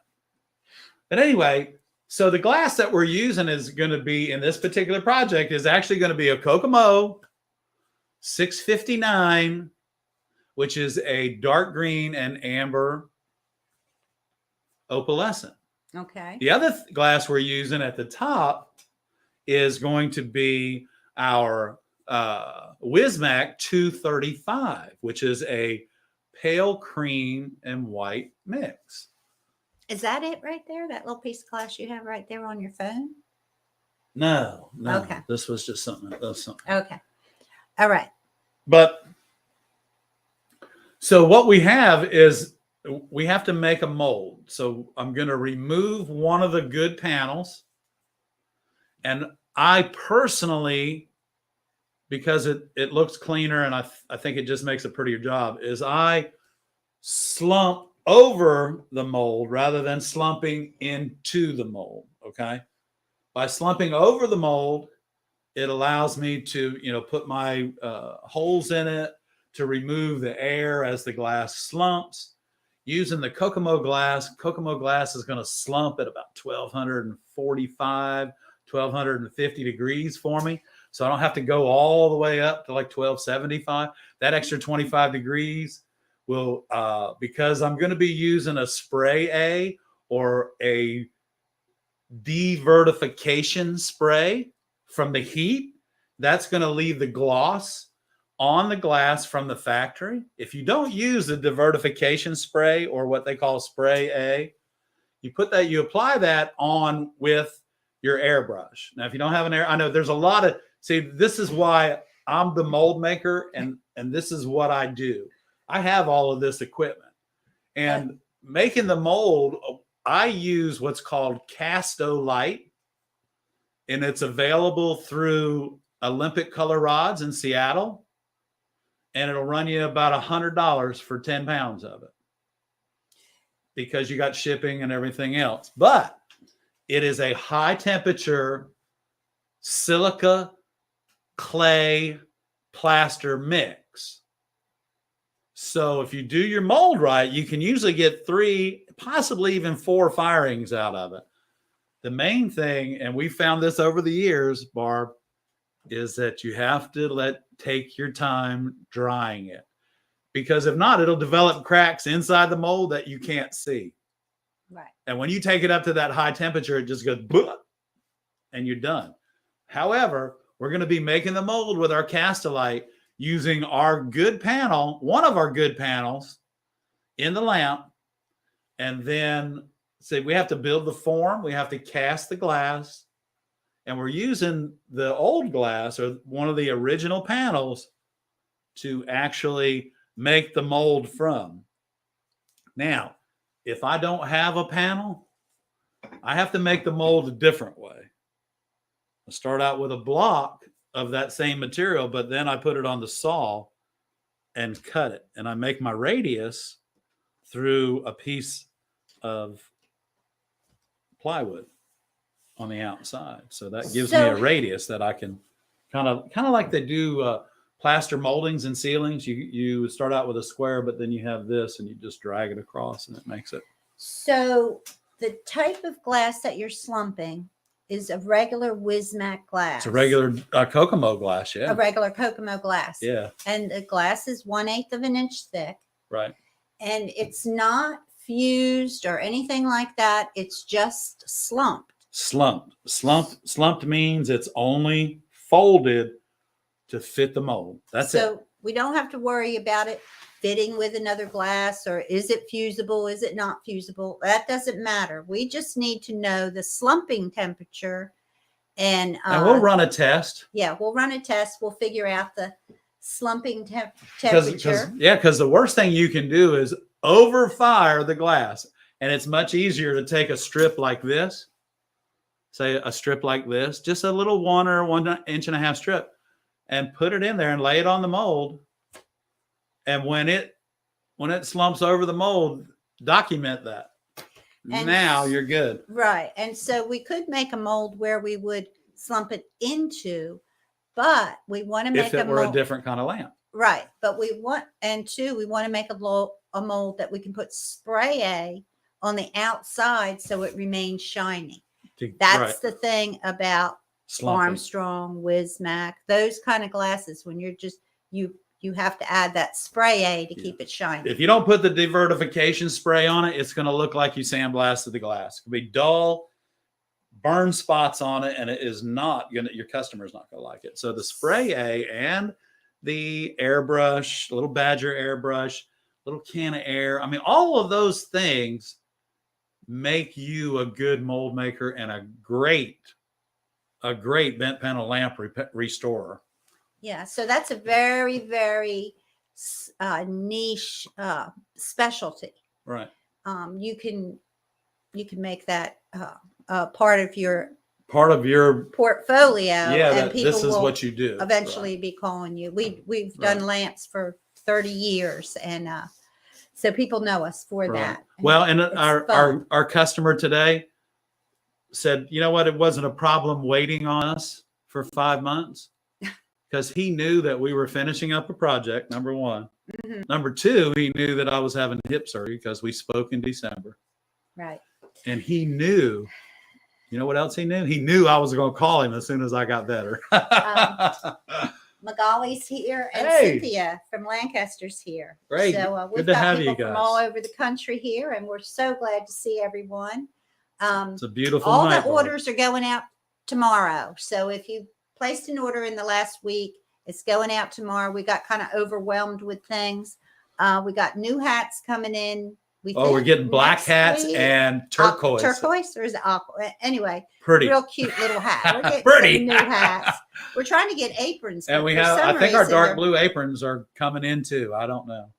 Speaker 2: But anyway, so the glass that we're using is going to be in this particular project is actually going to be a Kokomo 659, which is a dark green and amber opalescent.
Speaker 1: Okay.
Speaker 2: The other glass we're using at the top is going to be our Wismac 235, which is a pale cream and white mix.
Speaker 1: Is that it right there? That little piece of glass you have right there on your phone?
Speaker 2: No.
Speaker 1: Okay.
Speaker 2: This was just something.
Speaker 1: Okay. All right.
Speaker 2: But so what we have is we have to make a mold. So I'm going to remove one of the good panels. And I personally, because it looks cleaner and I think it just makes a prettier job, is I slump over the mold rather than slumping into the mold. Okay. By slumping over the mold, it allows me to, put my holes in it to remove the air as the glass slumps. Using the Kokomo glass is going to slump at about 1245, 1250 degrees for me. So I don't have to go all the way up to like 1275. That extra 25 degrees will, because I'm going to be using a spray A or a devertification spray from the heat, that's going to leave the gloss on the glass from the factory. If you don't use the divertification spray or what they call spray A, you apply that on with your airbrush. Now, if you don't have I know there's a lot of, this is why I'm the mold maker and this is what I do. I have all of this equipment and making the mold, I use what's called Casto Light, and it's available through Olympic Color Rods in Seattle. And it'll run you about $100 for 10 pounds of it because you got shipping and everything else. But it is a high temperature silica clay plaster mix. So if you do your mold right, you can usually get 3, possibly even 4 firings out of it. The main thing, and we found this over the years, Barb, is that you have to take your time drying it, because if not, it'll develop cracks inside the mold that you can't see.
Speaker 1: Right.
Speaker 2: And when you take it up to that high temperature, it just goes and you're done. However, we're going to be making the mold with our Castolite using our good panel, one of our good panels in the lamp. And then we have to build the form. We have to cast the glass. And we're using the old glass or one of the original panels to actually make the mold from. Now, if I don't have a panel, I have to make the mold a different way. I start out with a block of that same material, but then I put it on the saw and cut it. And I make my radius through a piece of plywood on the outside. So that gives me a radius that I can kind of like they do plaster moldings and ceilings. You start out with a square, but then you have this and you just drag it across and it makes it.
Speaker 1: So the type of glass that you're slumping is a regular Wismac glass.
Speaker 2: It's a regular Kokomo glass, yeah.
Speaker 1: A regular Kokomo glass.
Speaker 2: Yeah.
Speaker 1: And the glass is 1/8 of an inch thick.
Speaker 2: Right.
Speaker 1: And it's not fused or anything like that. It's just slumped. Slumped means it's only folded to fit the mold. That's it. So we don't have to worry about it fitting with another glass, or is it fusible? Is it not fusible? That doesn't matter. We just need to know the slumping temperature. And
Speaker 2: we'll run a test.
Speaker 1: Yeah, we'll run a test. We'll figure out the slumping temperature.
Speaker 2: Because the worst thing you can do is overfire the glass. And it's much easier to take a strip like this, say a strip like this, just a little 1 or 1.5 inch strip, and put it in there and lay it on the mold. And when it slumps over the mold, document that. And now you're good.
Speaker 1: Right. And so we could make a mold where we would slump it into, but we want to make
Speaker 2: if it were a different kind of lamp.
Speaker 1: Right. But we want to make a mold that we can put spray A on the outside so it remains shiny. That's the thing about slumping. Armstrong, Wismac, those kind of glasses. When you're just you have to add that spray A to keep it shiny. If
Speaker 2: you don't put the devertification spray on it, it's going to look like you sandblasted the glass. It'll be dull, burn spots on it, and it is not going to, your customer's not going to like it. So the spray A and the airbrush, little Badger airbrush, little can of air. I mean, all of those things make you a good mold maker and a great bent panel lamp restorer.
Speaker 1: Yeah, so that's a very, very niche specialty.
Speaker 2: Right.
Speaker 1: You can make that part of your portfolio.
Speaker 2: Yeah, this is what you do.
Speaker 1: Eventually be calling you. We've done lamps for 30 years, and so people know us for that.
Speaker 2: Well, and our customer today said, you know what, it wasn't a problem waiting on us for 5 months. Because he knew that we were finishing up a project, number one. Mm-hmm. Number two, he knew that I was having hip surgery because we spoke in December.
Speaker 1: Right.
Speaker 2: And he knew, you know what else he knew? He knew I was going to call him as soon as I got better.
Speaker 1: Magali's here and Cynthia from Lancaster's here.
Speaker 2: Great.
Speaker 1: So
Speaker 2: we've got people
Speaker 1: from all over the country here, and we're so glad to see everyone.
Speaker 2: It's a beautiful
Speaker 1: all
Speaker 2: night.
Speaker 1: The orders are going out tomorrow. So if you placed an order in the last week, it's going out tomorrow. We got kind of overwhelmed with things. We got new hats coming in.
Speaker 2: We're getting black hats and turquoise.
Speaker 1: Turquoise, or is it aqua? Anyway,
Speaker 2: pretty,
Speaker 1: real cute little hat. We're getting
Speaker 2: pretty
Speaker 1: some new hats. We're trying to get aprons,
Speaker 2: and we have. I think our dark blue aprons are coming in too. I don't know.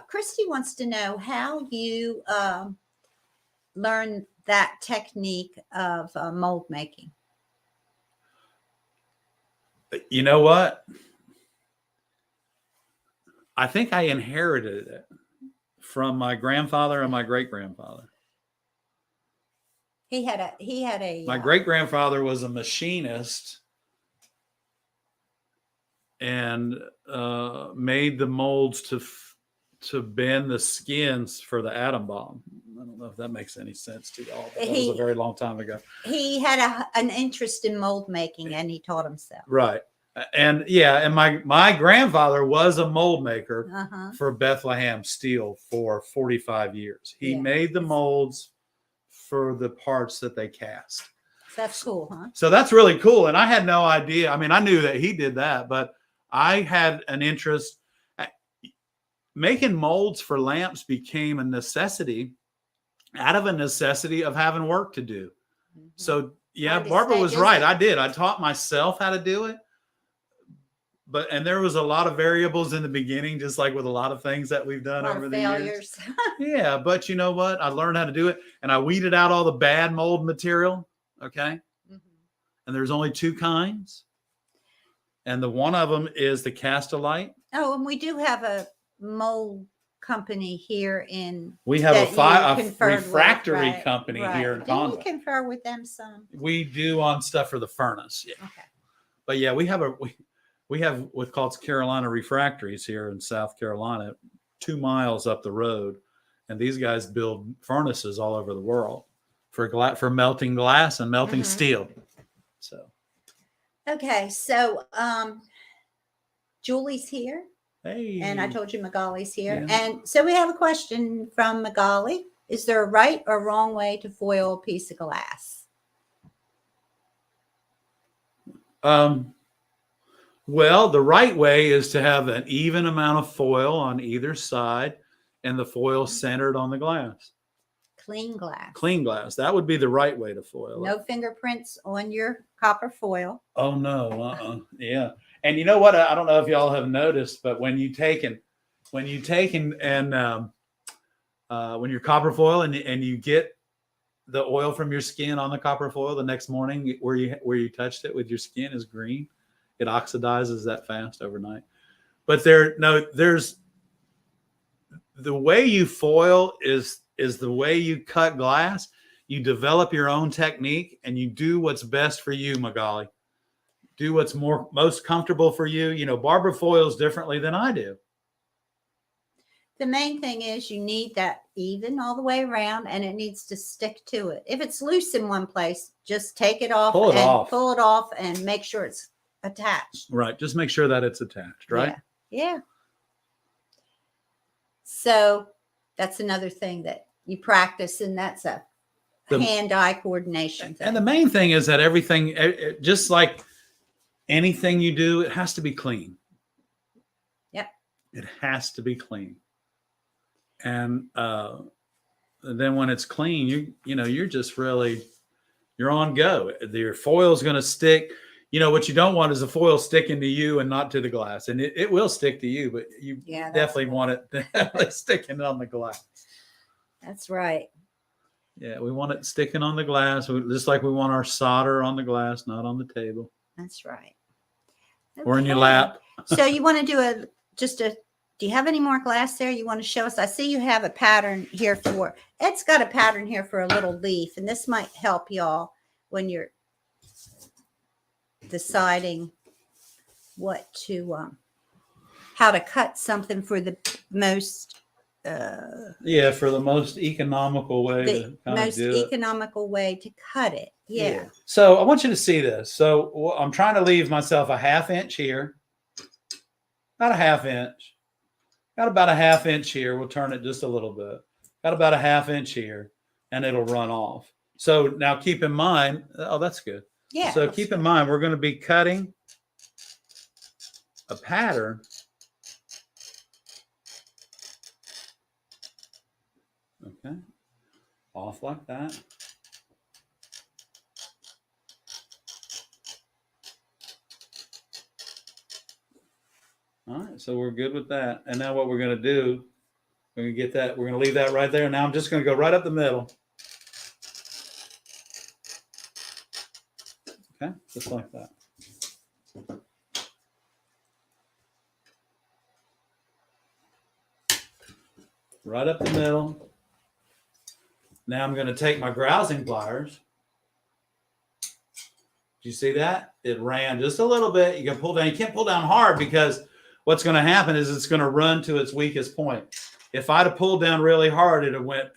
Speaker 1: Christy wants to know how you learn that technique of mold making.
Speaker 2: You know what? I think I inherited it from my grandfather and my great-grandfather.
Speaker 1: He had a
Speaker 2: my great-grandfather was a machinist and made the molds to bend the skins for the atom bomb. I don't know if that makes any sense to y'all. That was a very long time ago.
Speaker 1: He had an interest in mold making, and he taught himself.
Speaker 2: Right. And my grandfather was a mold maker for Bethlehem Steel for 45 years. He made the molds for the parts that they cast.
Speaker 1: That's cool, huh?
Speaker 2: So that's really cool. And I had no idea. I mean, I knew that he did that, but I had an interest. Making molds for lamps became a necessity out of a necessity of having work to do. Mm-hmm. So yeah, Barbara was right. I did. I taught myself how to do it. And there was a lot of variables in the beginning, just like with a lot of things that we've done over the years. Yeah, but you know what? I learned how to do it, and I weeded out all the bad mold material. Okay, and there's only two kinds, and the one of them is the Castilite.
Speaker 1: Oh, and we do have a mold company here in.
Speaker 2: We have a refractory company here in Conroe.
Speaker 1: Didn't you confer with them some?
Speaker 2: We do on stuff for the furnace. Yeah. Okay, but yeah, we have what's called Carolina Refractories here in South Carolina, 2 miles up the road. And these guys build furnaces all over the world for melting glass and melting steel. So.
Speaker 1: Okay. So, Julie's here.
Speaker 2: Hey.
Speaker 1: And I told you Magali's here. Yeah. And so we have a question from Magali. Is there a right or wrong way to foil a piece of glass?
Speaker 2: Well, the right way is to have an even amount of foil on either side and the foil centered on the glass.
Speaker 1: Clean glass.
Speaker 2: Clean glass. That would be the right way to foil
Speaker 1: No
Speaker 2: it.
Speaker 1: fingerprints on your copper foil.
Speaker 2: Oh no. Yeah. And you know what? I don't know if y'all have noticed, but when you take and when you're copper foil and you get the oil from your skin on the copper foil the next morning where you touched it with your skin is green. It oxidizes that fast overnight. But there's the way you foil is the way you cut glass. You develop your own technique and you do what's best for you, Magali. Do what's most comfortable for you. You know, Barbara foils differently than I do.
Speaker 1: The main thing is you need that even all the way around, and it needs to stick to it. If it's loose in one place, just take it off
Speaker 2: Pull it off
Speaker 1: and make sure it's attached.
Speaker 2: Right. Just make sure that it's attached, right?
Speaker 1: Yeah. So that's another thing that you practice, and that's a hand-eye coordination thing.
Speaker 2: And the main thing is that everything, just like anything you do, it has to be clean.
Speaker 1: Yep.
Speaker 2: It has to be clean. And then when it's clean, you're just really, you're on go. Your foil's going to stick. You know, what you don't want is the foil sticking to you and not to the glass. And it will stick to you, but you definitely want it sticking on the glass. That's
Speaker 1: right.
Speaker 2: Yeah, we want it sticking on the glass, just like we want our solder on the glass, not on the table.
Speaker 1: That's right.
Speaker 2: Or in your lap.
Speaker 1: So you want to do do you have any more glass there you want to show us? I see you have a pattern here Ed's got a pattern here for a little leaf, and this might help y'all when you're deciding how to cut something for the most
Speaker 2: for the most economical way to
Speaker 1: cut it. Yeah.
Speaker 2: So I want you to see this. So I'm trying to leave myself a 1/2 inch here, about a 1/2 inch. Got about a 1/2 inch here. We'll turn it just a little bit. Got about a 1/2 inch here, and it'll run off. So now keep in mind, that's good.
Speaker 1: Yeah.
Speaker 2: So keep in mind, we're going to be cutting a pattern. Okay. Off like that. All right, so we're good with that. And now what we're going to do, we're going to get that, we're going to leave that right there. Now I'm just going to go right up the middle. Okay, just like that. Right up the middle. Now I'm going to take my grousing pliers. Do you see that? It ran just a little bit. You can pull down. You can't pull down hard because what's going to happen is it's going to run to its weakest point. If I'd have pulled down really hard, it went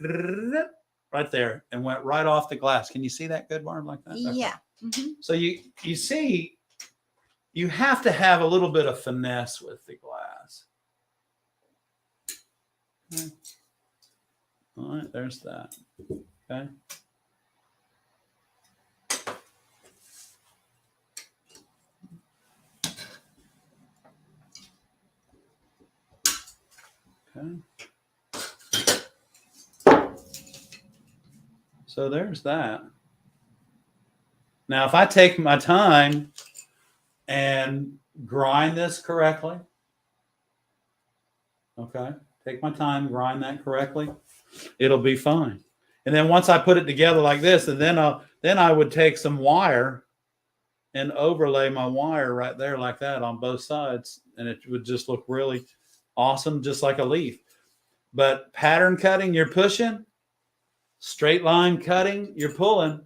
Speaker 2: right there and went right off the glass. Can you see that good, Barb, like that?
Speaker 1: Yeah.
Speaker 2: Mm-hmm. So you see, you have to have a little bit of finesse with the glass. Okay. All right, there's that. Okay. Okay. So there's that. Now, if I take my time and grind this correctly, okay, take my time, grind that correctly, it'll be fine. And then once I put it together like this, and then I would take some wire and overlay my wire right there like that on both sides, and it would just look really awesome, just like a leaf. But pattern cutting, you're pushing. Straight line cutting, you're pulling.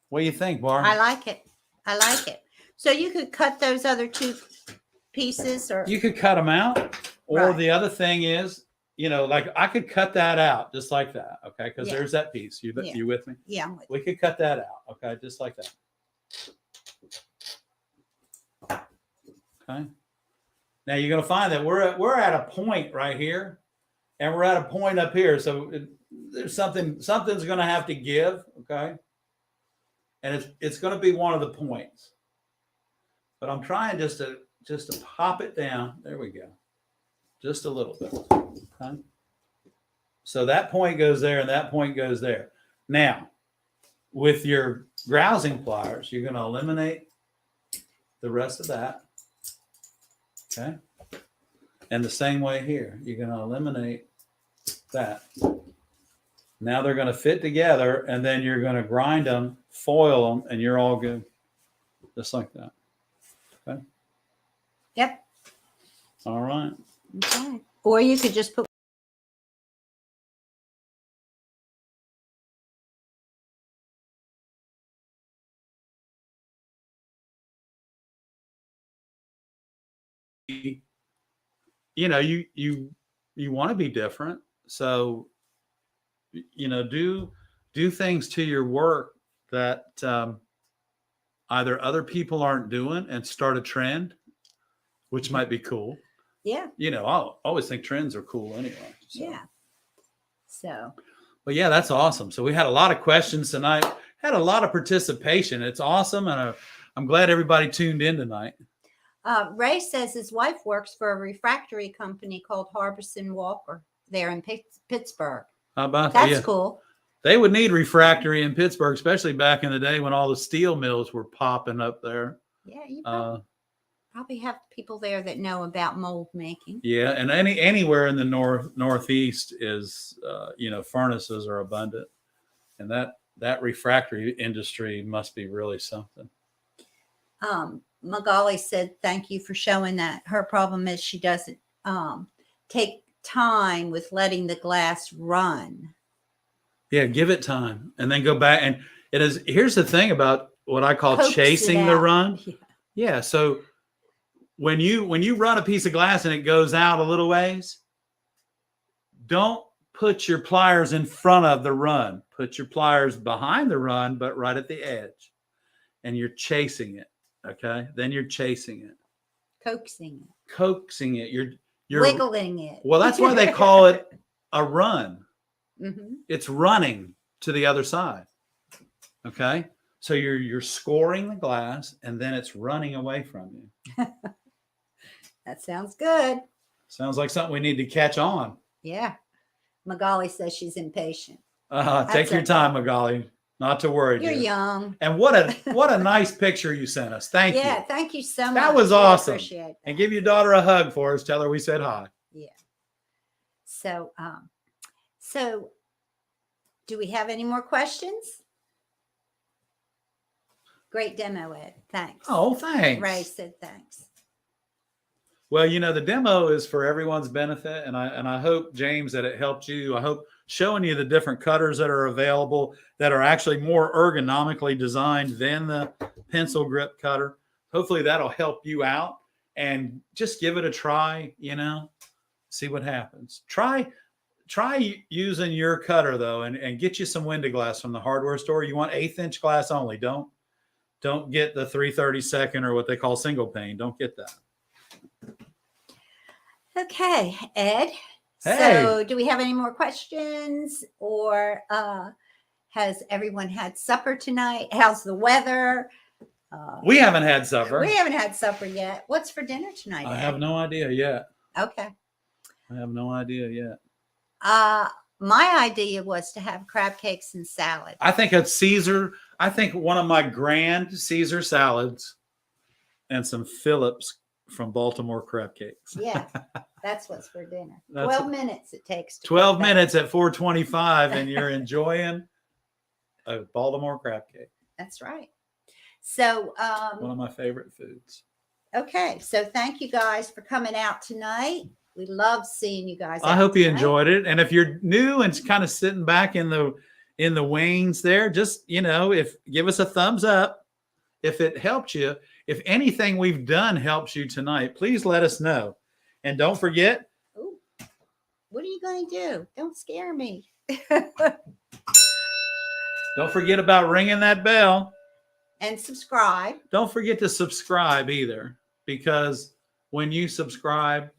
Speaker 2: What do you think, Barb?
Speaker 1: I like it. I like it. So you could cut those other two pieces, or
Speaker 2: you could cut them out. Or the other thing is, like I could cut that out just like that. Okay. Because there's that piece. You with me?
Speaker 1: Yeah. I'm with
Speaker 2: we could cut that out. Okay. Just like that. Okay. Now you're going to find that we're at a point right here, and we're at a point up here. So there's something's going to have to give. Okay. And it's going to be one of the points. But I'm trying just to pop it down. There we go. Just a little bit. Okay. So that point goes there and that point goes there. Now, with your grousing pliers, you're going to eliminate the rest of that. Okay. And the same way here, you're going to eliminate that. Now they're going to fit together, and then you're going to grind them, foil them, and you're all good. Just like that. Okay.
Speaker 1: Yep.
Speaker 2: All right.
Speaker 1: Okay. Or you could just put.
Speaker 2: You know, you want to be different, so you know, do things to your work that either other people aren't doing, and start a trend, which might be cool.
Speaker 1: Yeah.
Speaker 2: You know, I always think trends are cool anyway. So.
Speaker 1: Yeah. So.
Speaker 2: But yeah, that's awesome. So we had a lot of questions tonight. Had a lot of participation. It's awesome, and I'm glad everybody tuned in tonight.
Speaker 1: Ray says his wife works for a refractory company called Harbison Walker there in Pittsburgh.
Speaker 2: How about that?
Speaker 1: That's
Speaker 2: Yeah.
Speaker 1: cool.
Speaker 2: They would need refractory in Pittsburgh, especially back in the day when all the steel mills were popping up there.
Speaker 1: Yeah, you probably have people there that know about mold making.
Speaker 2: Yeah, and anywhere in the northeast is you know, furnaces are abundant, and that refractory industry must be really something.
Speaker 1: Magali said, thank you for showing that. Her problem is she doesn't take time with letting the glass run.
Speaker 2: Yeah, give it time and then go back. And it is, here's the thing about what I call
Speaker 1: Coax
Speaker 2: chasing the run.
Speaker 1: Yeah.
Speaker 2: Yeah. So when you run a piece of glass and it goes out a little ways, don't put your pliers in front of the run. Put your pliers behind the run, but right at the edge. And you're chasing it. Okay. Then you're chasing it. Coaxing it. You're
Speaker 1: wiggling it.
Speaker 2: Well, that's why they call it a run.
Speaker 1: Mm-hmm.
Speaker 2: It's running to the other side. Okay. So you're scoring the glass, and then it's running away from you.
Speaker 1: That sounds good.
Speaker 2: Sounds like something we need to catch on.
Speaker 1: Yeah. Magali says she's impatient.
Speaker 2: Take your time, Magali. Not to worry.
Speaker 1: You're
Speaker 2: dear.
Speaker 1: young.
Speaker 2: And what a nice picture you sent us. Thank you.
Speaker 1: Yeah, thank you so much.
Speaker 2: That was awesome.
Speaker 1: I appreciate that.
Speaker 2: And give your daughter a hug for us. Tell her we said hi.
Speaker 1: Yeah. So do we have any more questions? Great demo, Ed. Thanks.
Speaker 2: Oh, thanks.
Speaker 1: Ray said thanks.
Speaker 2: Well, you know, the demo is for everyone's benefit, and I hope, James, that it helped you. I hope showing you the different cutters that are available that are actually more ergonomically designed than the pencil grip cutter. Hopefully that'll help you out, and just give it a try, you know, see what happens. Try using your cutter though, and get you some window glass from the hardware store. You want 1/8 inch glass only. Don't get the 3/32 or what they call single pane. Don't get that.
Speaker 1: Okay, Ed.
Speaker 2: Hey.
Speaker 1: So do we have any more questions, or has everyone had supper tonight? How's the weather?
Speaker 2: We haven't had supper.
Speaker 1: We haven't had supper yet. What's for dinner tonight?
Speaker 2: I
Speaker 1: Ed?
Speaker 2: have no idea yet.
Speaker 1: Okay.
Speaker 2: I have no idea yet.
Speaker 1: My idea was to have crab cakes and salad.
Speaker 2: I think it's Caesar. I think one of my grand Caesar salads and some Phillips from Baltimore crab cakes.
Speaker 1: Yeah, that's what's for dinner.
Speaker 2: That's
Speaker 1: 12 minutes it takes to
Speaker 2: 12
Speaker 1: cook that.
Speaker 2: minutes at 4:25, and you're enjoying a Baltimore crab cake.
Speaker 1: That's right. So,
Speaker 2: One of my favorite foods.
Speaker 1: okay. So thank you guys for coming out tonight. We love seeing you guys.
Speaker 2: I
Speaker 1: out
Speaker 2: hope you
Speaker 1: tonight.
Speaker 2: enjoyed it. And if you're new and kind of sitting back in the wings there, just, you know, give us a thumbs up if it helped you. If anything we've done helps you tonight, please let us know. And don't forget.
Speaker 1: Ooh, what are you going to do? Don't scare me.
Speaker 2: Don't forget about ringing that bell.
Speaker 1: And subscribe.
Speaker 2: Don't forget to subscribe either, because when you subscribe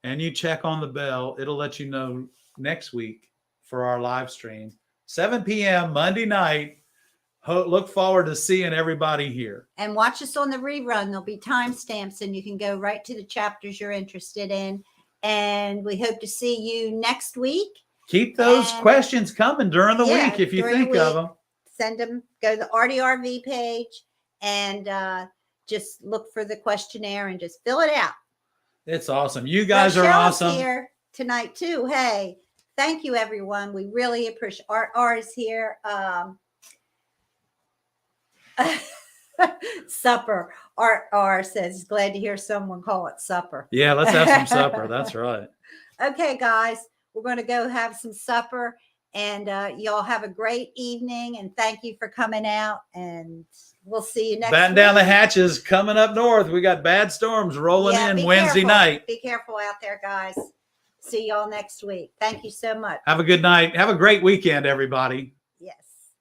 Speaker 2: and you check on the bell, it'll let you know next week for our live stream, 7 p.m. Monday night. look forward to seeing everybody here.
Speaker 1: And watch us on the rerun. There'll be timestamps and you can go right to the chapters you're interested in. And we hope to see you next week.
Speaker 2: Keep those
Speaker 1: And-
Speaker 2: questions coming during the
Speaker 1: Yeah,
Speaker 2: week if you
Speaker 1: during the
Speaker 2: think of
Speaker 1: week.
Speaker 2: them.
Speaker 1: Send them, go to the ARTyRV page and just look for the questionnaire and just fill it out.
Speaker 2: It's awesome. You guys are
Speaker 1: Rochelle's
Speaker 2: awesome.
Speaker 1: here tonight too. Hey, thank you everyone. We really appreciate Art is here. Supper. Art says glad to hear someone call it supper.
Speaker 2: Yeah, let's have some supper. That's right.
Speaker 1: Okay, guys, we're going to go have some supper, and y'all have a great evening. And thank you for coming out. And we'll see you next.
Speaker 2: Batten down the
Speaker 1: week.
Speaker 2: hatches. Coming up north, we got bad storms rolling
Speaker 1: Yeah,
Speaker 2: in
Speaker 1: be
Speaker 2: Wednesday
Speaker 1: careful.
Speaker 2: night.
Speaker 1: Be careful out there, guys. See y'all next week. Thank you so much.
Speaker 2: Have a good night. Have a great weekend, everybody.